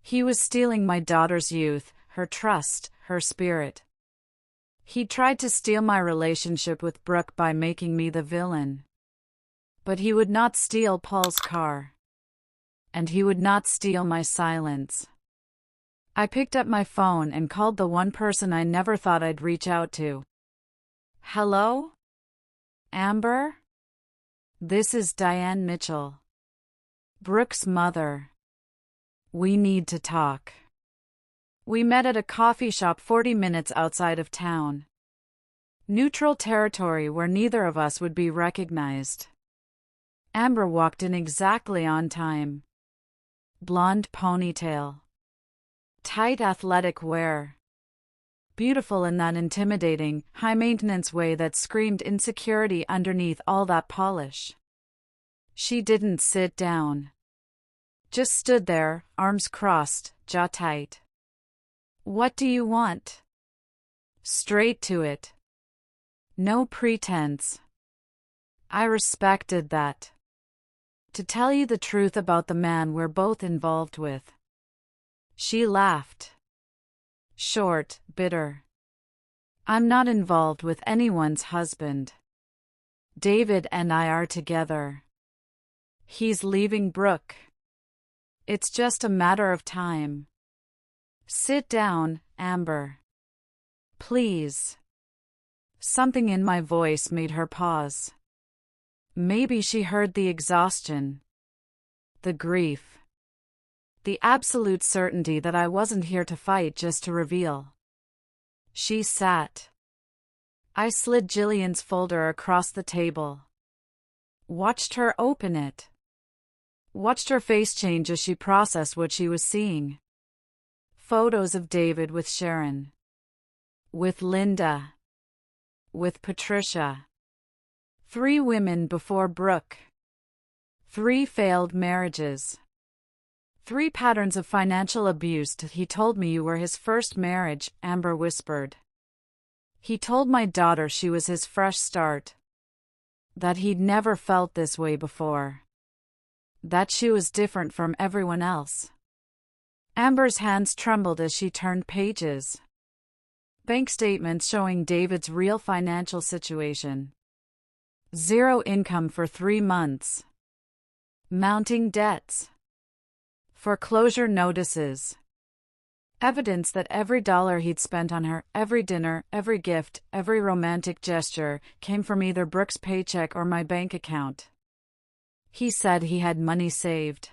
He was stealing my daughter's youth, her trust, her spirit. He tried to steal my relationship with Brooke by making me the villain. But he would not steal Paul's car. And he would not steal my silence. I picked up my phone and called the one person I never thought I'd reach out to. Hello? Amber? This is Diane Mitchell. Brooke's mother. We need to talk. We met at a coffee shop 40 minutes outside of town. Neutral territory where neither of us would be recognized. Amber walked in exactly on time. Blonde ponytail. Tight athletic wear. Beautiful in that intimidating, high-maintenance way that screamed insecurity underneath all that polish. She didn't sit down. Just stood there, arms crossed, jaw tight. What do you want? Straight to it. No pretense. I respected that. To tell you the truth about the man we're both involved with. She laughed. Short, bitter. I'm not involved with anyone's husband. David and I are together. He's leaving Brooke. It's just a matter of time. Sit down, Amber. Please. Something in my voice made her pause. Maybe she heard the exhaustion. The grief. The absolute certainty that I wasn't here to fight, just to reveal. She sat. I slid Jillian's folder across the table. Watched her open it. Watched her face change as she processed what she was seeing. Photos of David with Sharon. With Linda. With Patricia. 3 women before Brooke. 3 failed marriages. 3 patterns of financial abuse. He told me you were his first marriage, Amber whispered. He told my daughter she was his fresh start. That he'd never felt this way before. That she was different from everyone else. Amber's hands trembled as she turned pages. Bank statements showing David's real financial situation. 0 income for 3 months. Mounting debts. Foreclosure notices. Evidence that every dollar he'd spent on her, every dinner, every gift, every romantic gesture, came from either Brooke's paycheck or my bank account. He said he had money saved.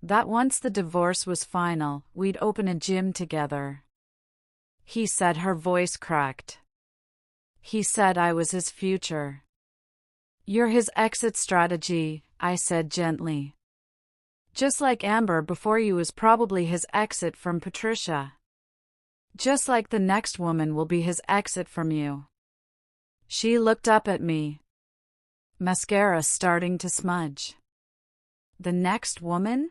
That once the divorce was final, we'd open a gym together. He said, her voice cracked. He said I was his future. You're his exit strategy, I said gently. Just like Amber before you was probably his exit from Patricia. Just like the next woman will be his exit from you. She looked up at me. Mascara starting to smudge. The next woman?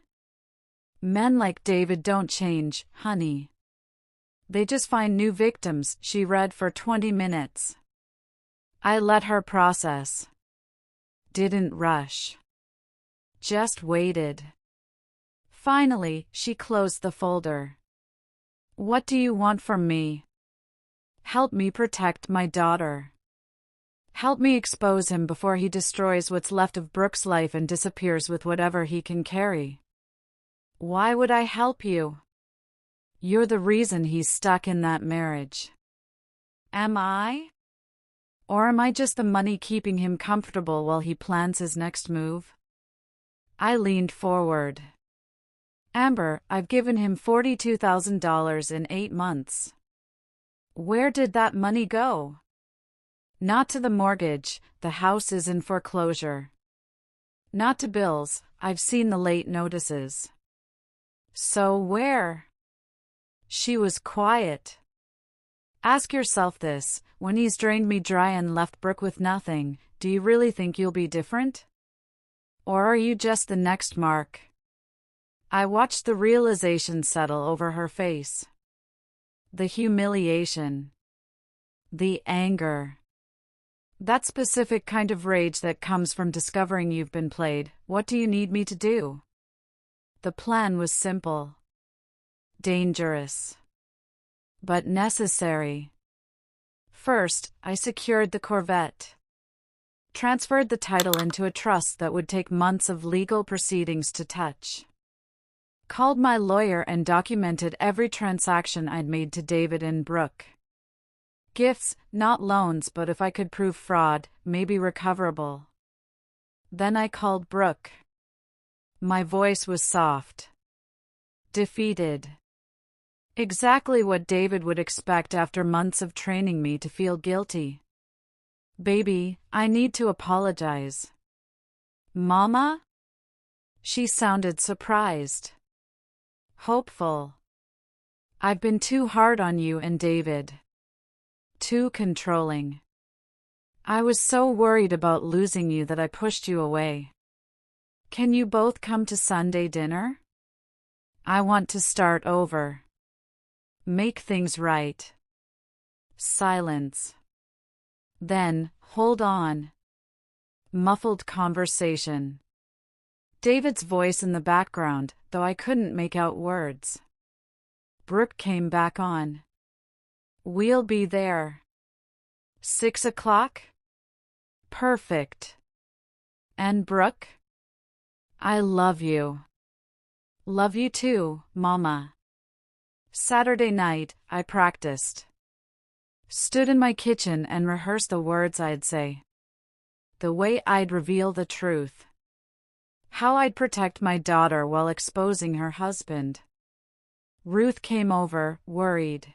Men like David don't change, honey. They just find new victims, she read for 20 minutes. I let her process. Didn't rush. Just waited. Finally, she closed the folder. What do you want from me? Help me protect my daughter. Help me expose him before he destroys what's left of Brooke's life and disappears with whatever he can carry. Why would I help you? You're the reason he's stuck in that marriage. Am I? Or am I just the money keeping him comfortable while he plans his next move? I leaned forward. Amber, I've given him $42,000 in 8 months. Where did that money go? Not to the mortgage, the house is in foreclosure. Not to bills, I've seen the late notices. So where? She was quiet. Ask yourself this, when he's drained me dry and left Brooke with nothing, do you really think you'll be different? Or are you just the next Mark? I watched the realization settle over her face. The humiliation. The anger. That specific kind of rage that comes from discovering you've been played. What do you need me to do? The plan was simple. Dangerous. But necessary. First, I secured the Corvette. Transferred the title into a trust that would take months of legal proceedings to touch. Called my lawyer and documented every transaction I'd made to David and Brooke. Gifts, not loans, but if I could prove fraud, maybe recoverable. Then I called Brooke. My voice was soft. Defeated. Exactly what David would expect after months of training me to feel guilty. Baby, I need to apologize. Mama? She sounded surprised. Hopeful. I've been too hard on you and David. Too controlling. I was so worried about losing you that I pushed you away. Can you both come to Sunday dinner? I want to start over. Make things right. Silence. Then, hold on. Muffled conversation. David's voice in the background, though I couldn't make out words. Brooke came back on. We'll be there. 6 o'clock? Perfect. And Brooke? I love you. Love you too, Mama. Saturday night, I practiced. Stood in my kitchen and rehearsed the words I'd say. The way I'd reveal the truth. How I'd protect my daughter while exposing her husband. Ruth came over, worried.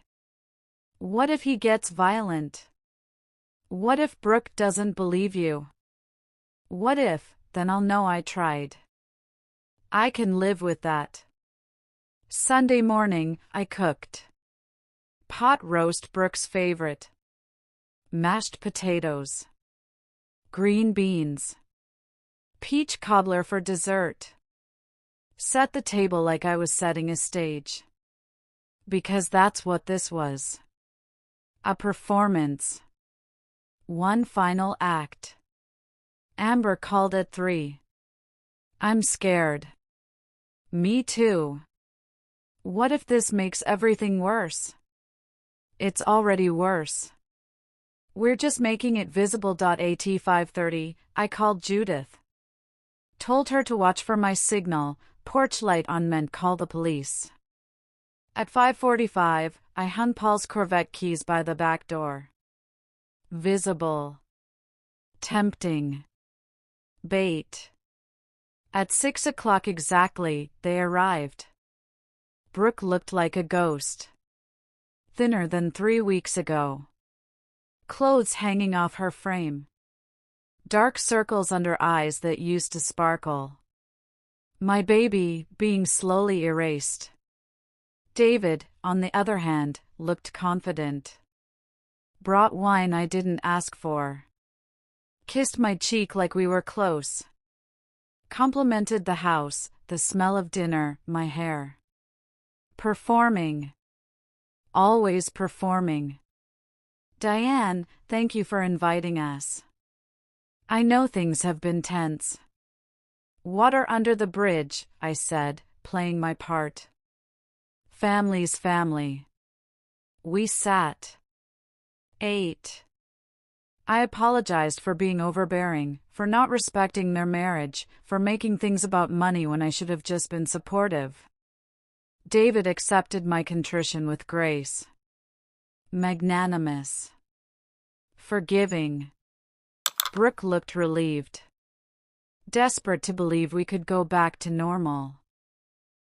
What if he gets violent? What if Brooke doesn't believe you? What if, then I'll know I tried. I can live with that. Sunday morning, I cooked. Pot roast, Brooke's favorite. Mashed potatoes. Green beans. Peach cobbler for dessert. Set the table like I was setting a stage. Because that's what this was. A performance. One final act. Amber called at 3. I'm scared. Me too. What if this makes everything worse? It's already worse. We're just making it visible. At 5:30, I called Judith. Told her to watch for my signal, porch light on meant call the police. At 5:45, I hung Paul's Corvette keys by the back door. Visible. Tempting. Bait. At 6 o'clock exactly, they arrived. Brooke looked like a ghost. Thinner than 3 weeks ago. Clothes hanging off her frame. Dark circles under eyes that used to sparkle. My baby, being slowly erased. David, on the other hand, looked confident. Brought wine I didn't ask for. Kissed my cheek like we were close. Complimented the house, the smell of dinner, my hair. Performing. Always performing. Diane, thank you for inviting us. I know things have been tense. Water under the bridge, I said, playing my part. Family's family. We sat. Ate. I apologized for being overbearing, for not respecting their marriage, for making things about money when I should have just been supportive. David accepted my contrition with grace. Magnanimous. Forgiving. Brooke looked relieved. Desperate to believe we could go back to normal.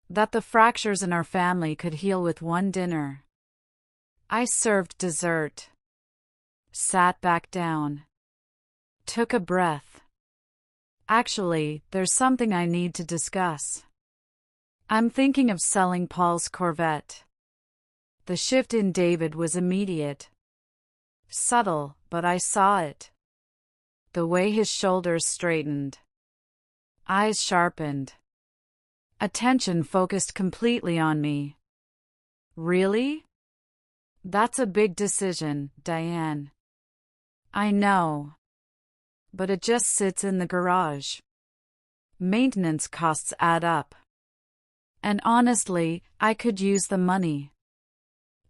That the fractures in our family could heal with one dinner. I served dessert. Sat back down. Took a breath. Actually, there's something I need to discuss. I'm thinking of selling Paul's Corvette. The shift in David was immediate. Subtle, but I saw it. The way his shoulders straightened. Eyes sharpened. Attention focused completely on me. Really? That's a big decision, Diane. I know. But it just sits in the garage. Maintenance costs add up. And honestly, I could use the money.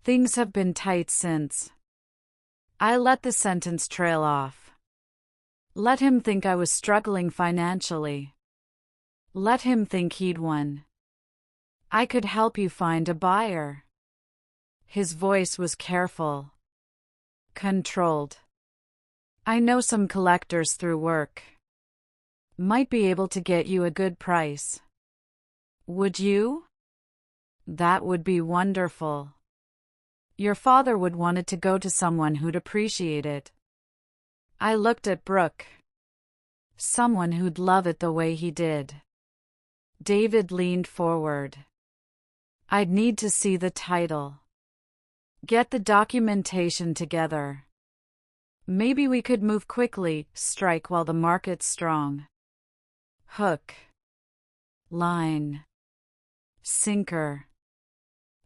Things have been tight since. I let the sentence trail off. Let him think I was struggling financially. Let him think he'd won. I could help you find a buyer. His voice was careful. Controlled. I know some collectors through work. Might be able to get you a good price. Would you? That would be wonderful. Your father would want it to go to someone who'd appreciate it. I looked at Brooke. Someone who'd love it the way he did. David leaned forward. I'd need to see the title. Get the documentation together. Maybe we could move quickly, strike while the market's strong. Hook. Line. Sinker.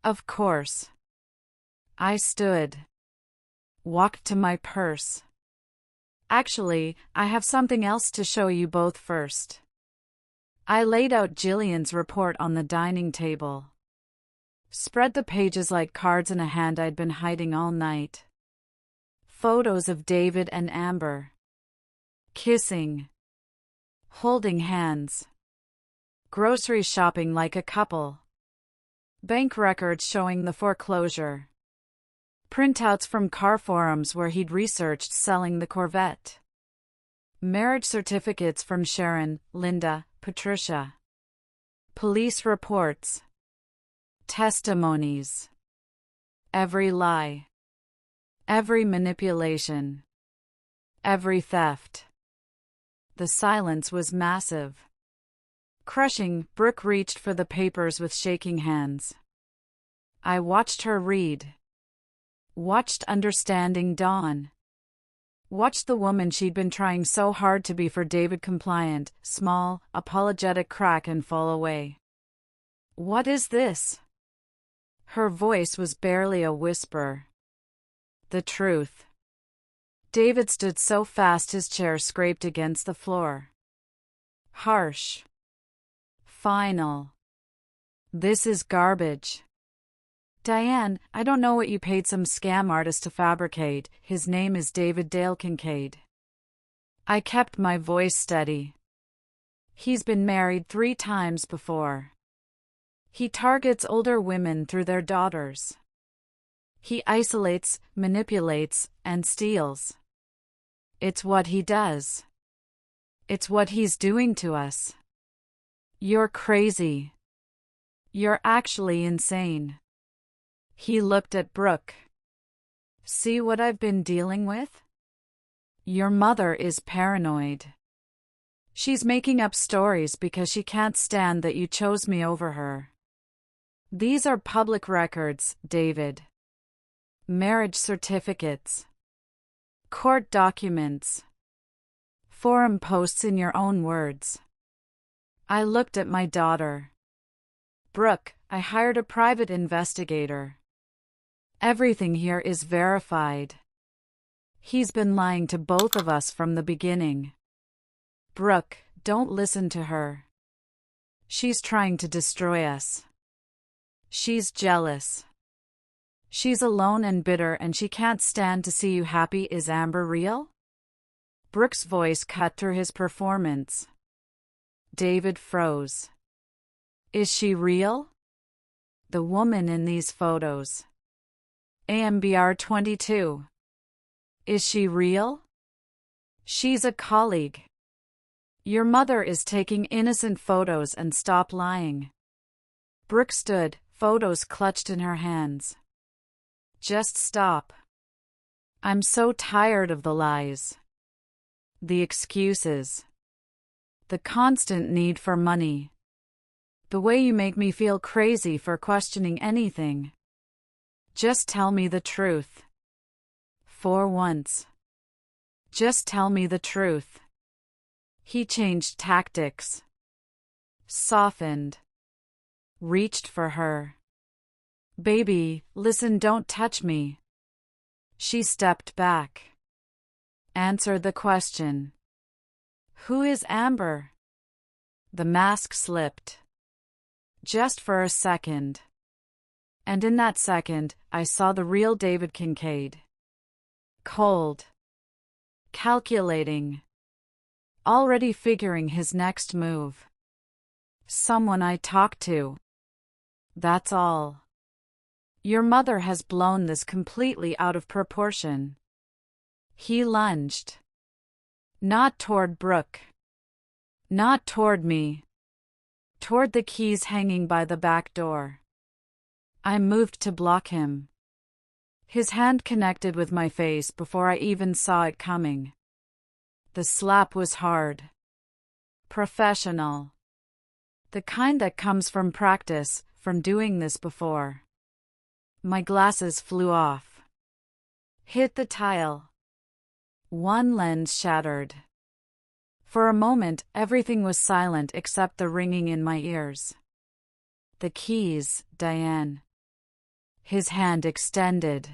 Of course. I stood. Walked to my purse. Actually, I have something else to show you both first. I laid out Jillian's report on the dining table. Spread the pages like cards in a hand I'd been hiding all night. Photos of David and Amber. Kissing. Holding hands. Grocery shopping like a couple. Bank records showing the foreclosure. Printouts from car forums where he'd researched selling the Corvette. Marriage certificates from Sharon, Linda, Patricia. Police reports. Testimonies. Every lie. Every manipulation. Every theft. The silence was massive. Crushing, Brooke reached for the papers with shaking hands. I watched her read. Watched understanding dawn. Watched the woman she'd been trying so hard to be for David compliant, small, apologetic crack and fall away. What is this? Her voice was barely a whisper. The truth. David stood so fast his chair scraped against the floor. Harsh. Final. This is garbage. Diane, I don't know what you paid some scam artist to fabricate. His name is David Dale Kincaid. I kept my voice steady. He's been married 3 times before. He targets older women through their daughters. He isolates, manipulates, and steals. It's what he does. It's what he's doing to us. You're crazy. You're actually insane. He looked at Brooke. See what I've been dealing with? Your mother is paranoid. She's making up stories because she can't stand that you chose me over her. These are public records, David. Marriage certificates. Court documents. Forum posts in your own words. I looked at my daughter. Brooke, I hired a private investigator. Everything here is verified. He's been lying to both of us from the beginning. Brooke, don't listen to her. She's trying to destroy us. She's jealous. She's alone and bitter and she can't stand to see you happy. Is Amber real? Brooke's voice cut through his performance. David froze. Is she real? The woman in these photos. AMBR 22. Is she real? She's a colleague. Your mother is taking innocent photos, and stop lying. Brooke stood, photos clutched in her hands. Just stop. I'm so tired of the lies. The excuses. The constant need for money. The way you make me feel crazy for questioning anything. Just tell me the truth. For once. Just tell me the truth. He changed tactics. Softened. Reached for her. Baby, listen, don't touch me. She stepped back. Answer the question. Who is Amber? The mask slipped. Just for a second. And in that second, I saw the real David Kincaid. Cold. Calculating. Already figuring his next move. Someone I talked to. That's all. Your mother has blown this completely out of proportion. He lunged. Not toward Brooke. Not toward me. Toward the keys hanging by the back door. I moved to block him. His hand connected with my face before I even saw it coming. The slap was hard. Professional. The kind that comes from practice, from doing this before. My glasses flew off. Hit the tile. One lens shattered. For a moment, everything was silent except the ringing in my ears. The keys, Diane. His hand extended.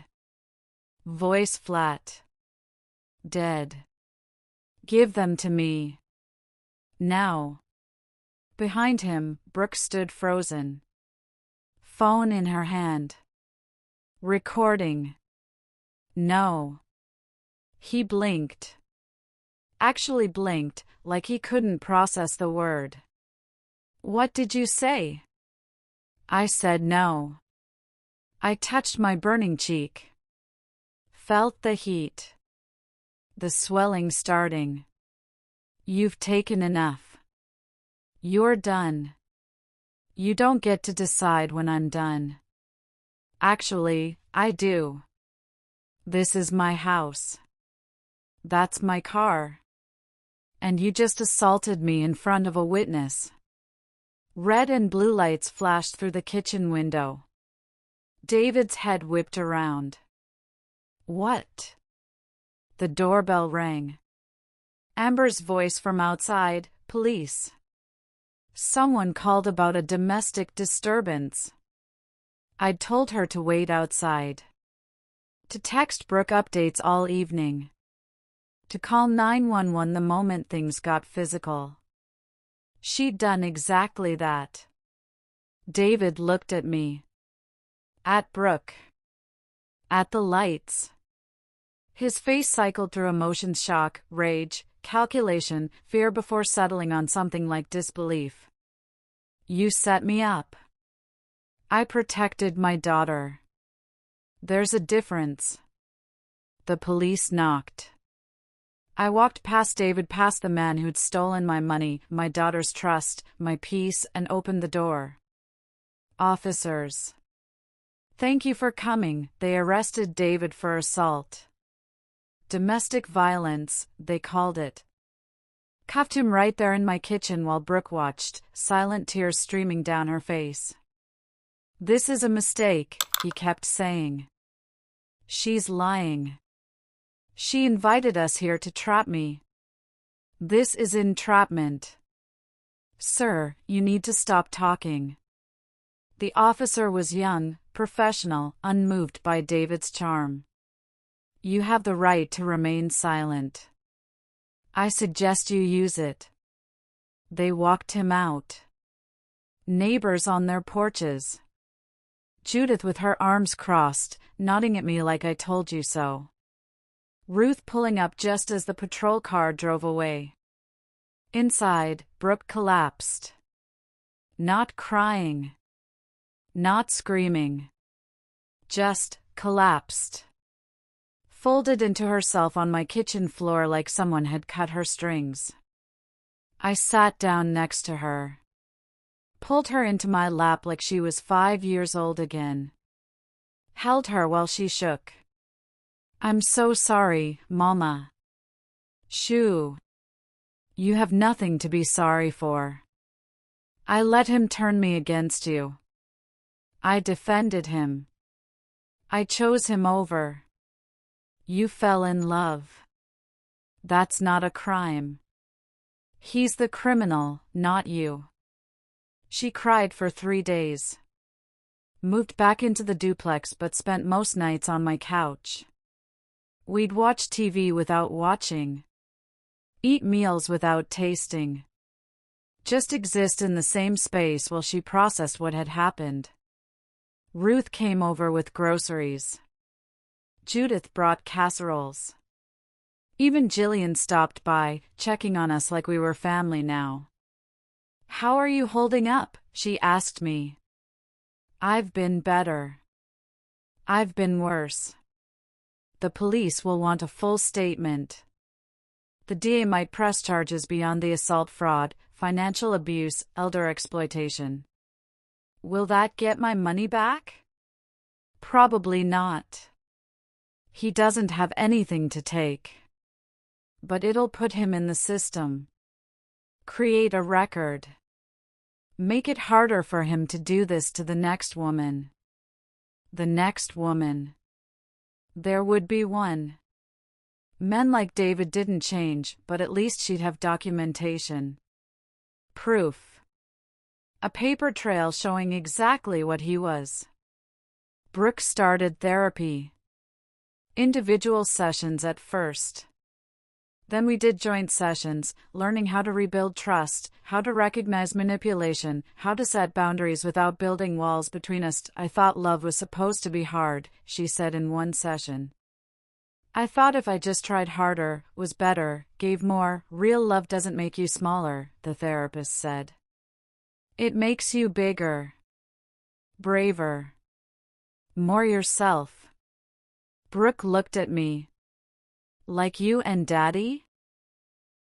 Voice flat. Dead. Give them to me. Now. Behind him, Brooke stood frozen. Phone in her hand. Recording. No. He blinked. Actually blinked, like he couldn't process the word. What did you say? I said no. I touched my burning cheek. Felt the heat. The swelling starting. You've taken enough. You're done. You don't get to decide when I'm done. Actually, I do. This is my house. That's my car. And you just assaulted me in front of a witness. Red and blue lights flashed through the kitchen window. David's head whipped around. What? The doorbell rang. Amber's voice from outside, police. Someone called about a domestic disturbance. I'd told her to wait outside. To text Brooke updates all evening. To call 911 the moment things got physical. She'd done exactly that. David looked at me. At Brooke. At the lights. His face cycled through emotions: shock, rage, calculation, fear before settling on something like disbelief. You set me up. I protected my daughter. There's a difference. The police knocked. I walked past David, past the man who'd stolen my money, my daughter's trust, my peace, and opened the door. Officers. Thank you for coming. They arrested David for assault. Domestic violence, they called it. Cuffed him right there in my kitchen while Brooke watched, silent tears streaming down her face. This is a mistake, he kept saying. She's lying. She invited us here to trap me. This is entrapment. Sir, you need to stop talking. The officer was young, professional, unmoved by David's charm. You have the right to remain silent. I suggest you use it. They walked him out. Neighbors on their porches. Judith with her arms crossed, nodding at me like I told you so. Ruth pulling up just as the patrol car drove away. Inside, Brooke collapsed. Not crying. Not screaming. Just collapsed. folded into herself on my kitchen floor like someone had cut her strings. I sat down next to her, pulled her into my lap like she was 5 years old again, held her while she shook. "I'm so sorry, Mama." "Shoo. You have nothing to be sorry for. I let him turn me against you. I defended him. I chose him over. You fell in love. That's not a crime. He's the criminal, not you." She cried for 3 days. Moved back into the duplex but spent most nights on my couch. We'd watch TV without watching. Eat meals without tasting. Just exist in the same space while she processed what had happened. Ruth came over with groceries. Judith brought casseroles. Even Jillian stopped by, checking on us like we were family now. "How are you holding up?" she asked me. "I've been better. I've been worse. The police will want a full statement. The DA might press charges beyond the assault, fraud, financial abuse, elder exploitation. Will that get my money back? Probably not. He doesn't have anything to take. But it'll put him in the system. Create a record. Make it harder for him to do this to the next woman. The next woman. There would be one. Men like David didn't change, but at least she'd have documentation. Proof. A paper trail showing exactly what he was. Brooke started therapy. Individual sessions at first. Then we did joint sessions, learning how to rebuild trust, how to recognize manipulation, how to set boundaries without building walls between us. "I thought love was supposed to be hard," she said in one session. "I thought if I just tried harder, was better, gave more." "Real love doesn't make you smaller," the therapist said. "It makes you bigger. Braver. More yourself." Brooke looked at me. "Like you and Daddy?"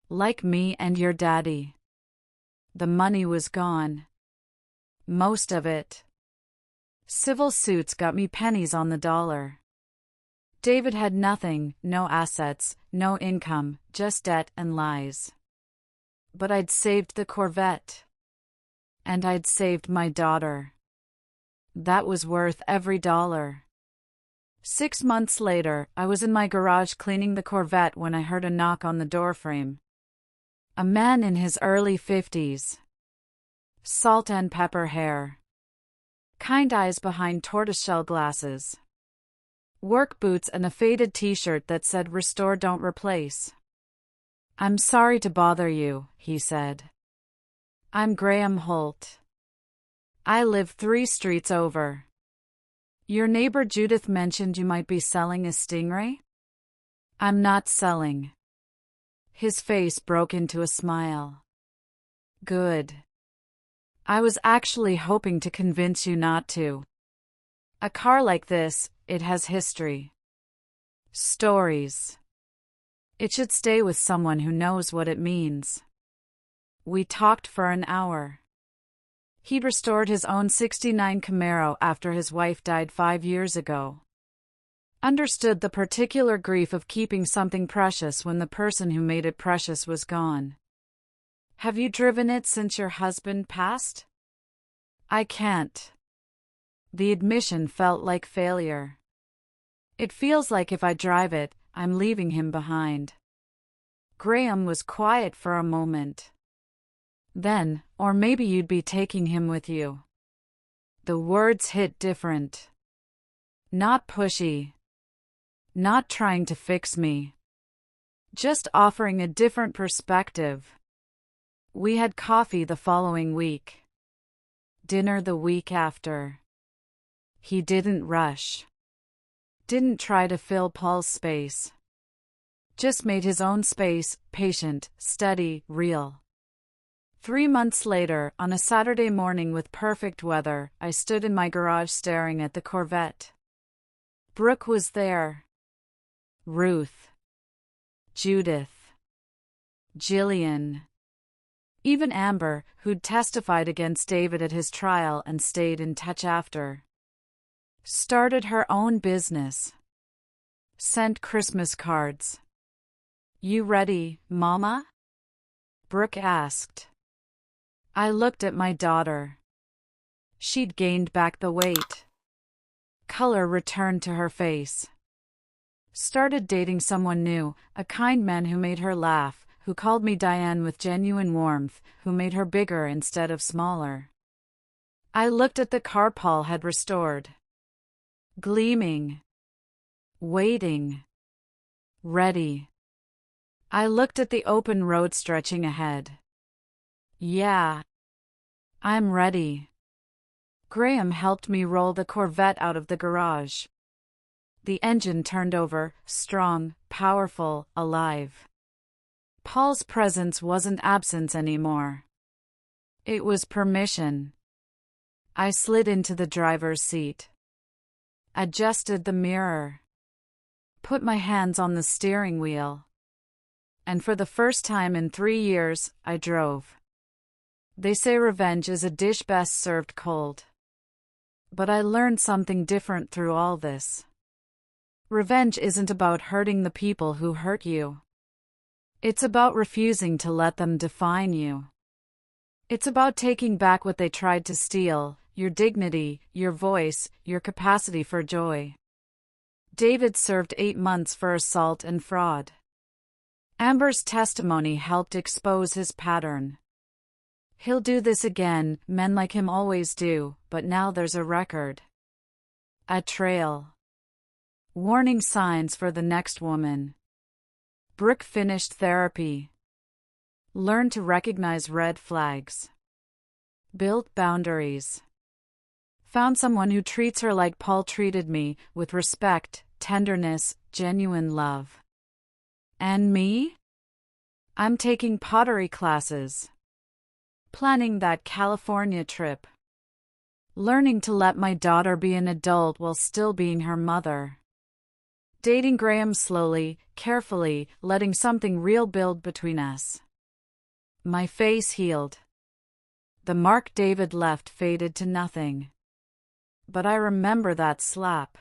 "Like me and your daddy." The money was gone. Most of it. Civil suits got me pennies on the dollar. David had nothing, no assets, no income, just debt and lies. But I'd saved the Corvette. And I'd saved my daughter. That was worth every dollar. 6 months later, I was in my garage cleaning the Corvette when I heard a knock on the doorframe. A man in his early 50s. Salt and pepper hair. Kind eyes behind tortoiseshell glasses. Work boots and a faded t-shirt that said "Restore, don't replace." "I'm sorry to bother you," he said. "I'm Graham Holt. I live 3 streets over. Your neighbor Judith mentioned you might be selling a Stingray?" "I'm not selling." His face broke into a smile. "Good. I was actually hoping to convince you not to. A car like this, it has history. Stories. It should stay with someone who knows what it means." We talked for an hour. He'd restored his own '69 Camaro after his wife died 5 years ago. Understood the particular grief of keeping something precious when the person who made it precious was gone. "Have you driven it since your husband passed?" "I can't." The admission felt like failure. "It feels like if I drive it, I'm leaving him behind." Graham was quiet for a moment. Then, "Or maybe you'd be taking him with you." The words hit different. Not pushy. Not trying to fix me. Just offering a different perspective. We had coffee the following week. Dinner the week after. He didn't rush. Didn't try to fill Paul's space. Just made his own space, patient, steady, real. 3 months later, on a Saturday morning with perfect weather, I stood in my garage staring at the Corvette. Brooke was there. Ruth, Judith, Jillian. Even Amber, who'd testified against David at his trial and stayed in touch after. Started her own business. Sent Christmas cards. "You ready, Mama?" Brooke asked. I looked at my daughter. She'd gained back the weight. Color returned to her face. Started dating someone new, a kind man who made her laugh, who called me Diane with genuine warmth, who made her bigger instead of smaller. I looked at the car Paul had restored. Gleaming. Waiting. Ready. I looked at the open road stretching ahead. Yeah. I'm ready. Graham helped me roll the Corvette out of the garage. The engine turned over, strong, powerful, alive. Paul's presence wasn't absence anymore. It was permission. I slid into the driver's seat. Adjusted the mirror. Put my hands on the steering wheel. And for the first time in 3 years, I drove. They say revenge is a dish best served cold. But I learned something different through all this. Revenge isn't about hurting the people who hurt you. It's about refusing to let them define you. It's about taking back what they tried to steal, your dignity, your voice, your capacity for joy. David served 8 months for assault and fraud. Amber's testimony helped expose his pattern. He'll do this again, men like him always do, but now there's a record. A trail. Warning signs for the next woman. Brooke finished therapy. Learned to recognize red flags. Built boundaries. Found someone who treats her like Paul treated me, with respect, tenderness, genuine love. And me? I'm taking pottery classes. Planning that California trip. Learning to let my daughter be an adult while still being her mother. Dating Graham slowly, carefully, letting something real build between us. My face healed. The mark David left faded to nothing. But I remember that slap.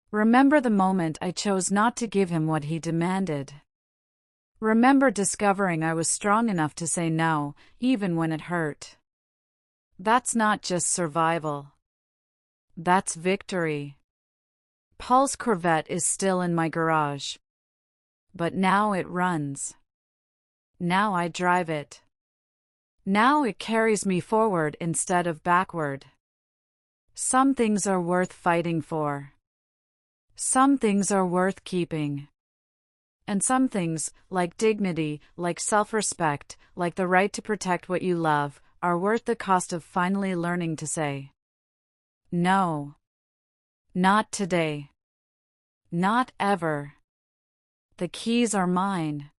Remember the moment I chose not to give him what he demanded. Remember discovering I was strong enough to say no, even when it hurt. That's not just survival. That's victory. Paul's Corvette is still in my garage. But now it runs. Now I drive it. Now it carries me forward instead of backward. Some things are worth fighting for. Some things are worth keeping. And some things, like dignity, like self-respect, like the right to protect what you love, are worth the cost of finally learning to say, no. Not today. Not ever. The keys are mine.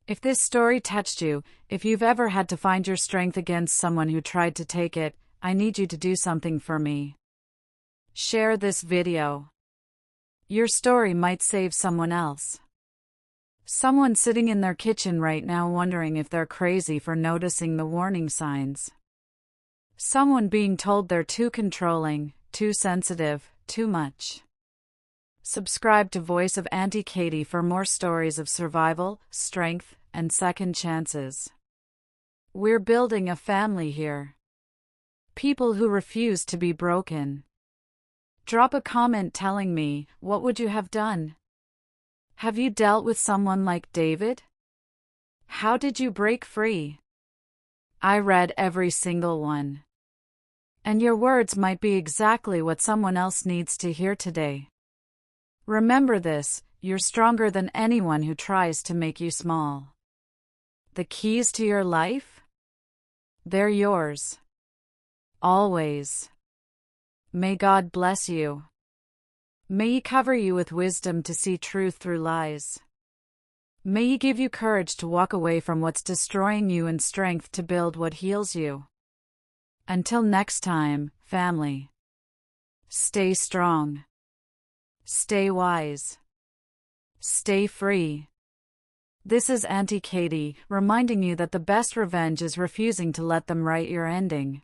If this story touched you, if you've ever had to find your strength against someone who tried to take it, I need you to do something for me. Share this video. Your story might save someone else. Someone sitting in their kitchen right now wondering if they're crazy for noticing the warning signs. Someone being told they're too controlling, too sensitive, too much. Subscribe to Voice of Auntie Katie for more stories of survival, strength, and second chances. We're building a family here. People who refuse to be broken. Drop a comment telling me, what would you have done? Have you dealt with someone like David? How did you break free? I read every single one. And your words might be exactly what someone else needs to hear today. Remember this, you're stronger than anyone who tries to make you small. The keys to your life? They're yours. Always. May God bless you. May He cover you with wisdom to see truth through lies. May He give you courage to walk away from what's destroying you and strength to build what heals you. Until next time, family. Stay strong. Stay wise. Stay free. This is Auntie Katie, reminding you that the best revenge is refusing to let them write your ending.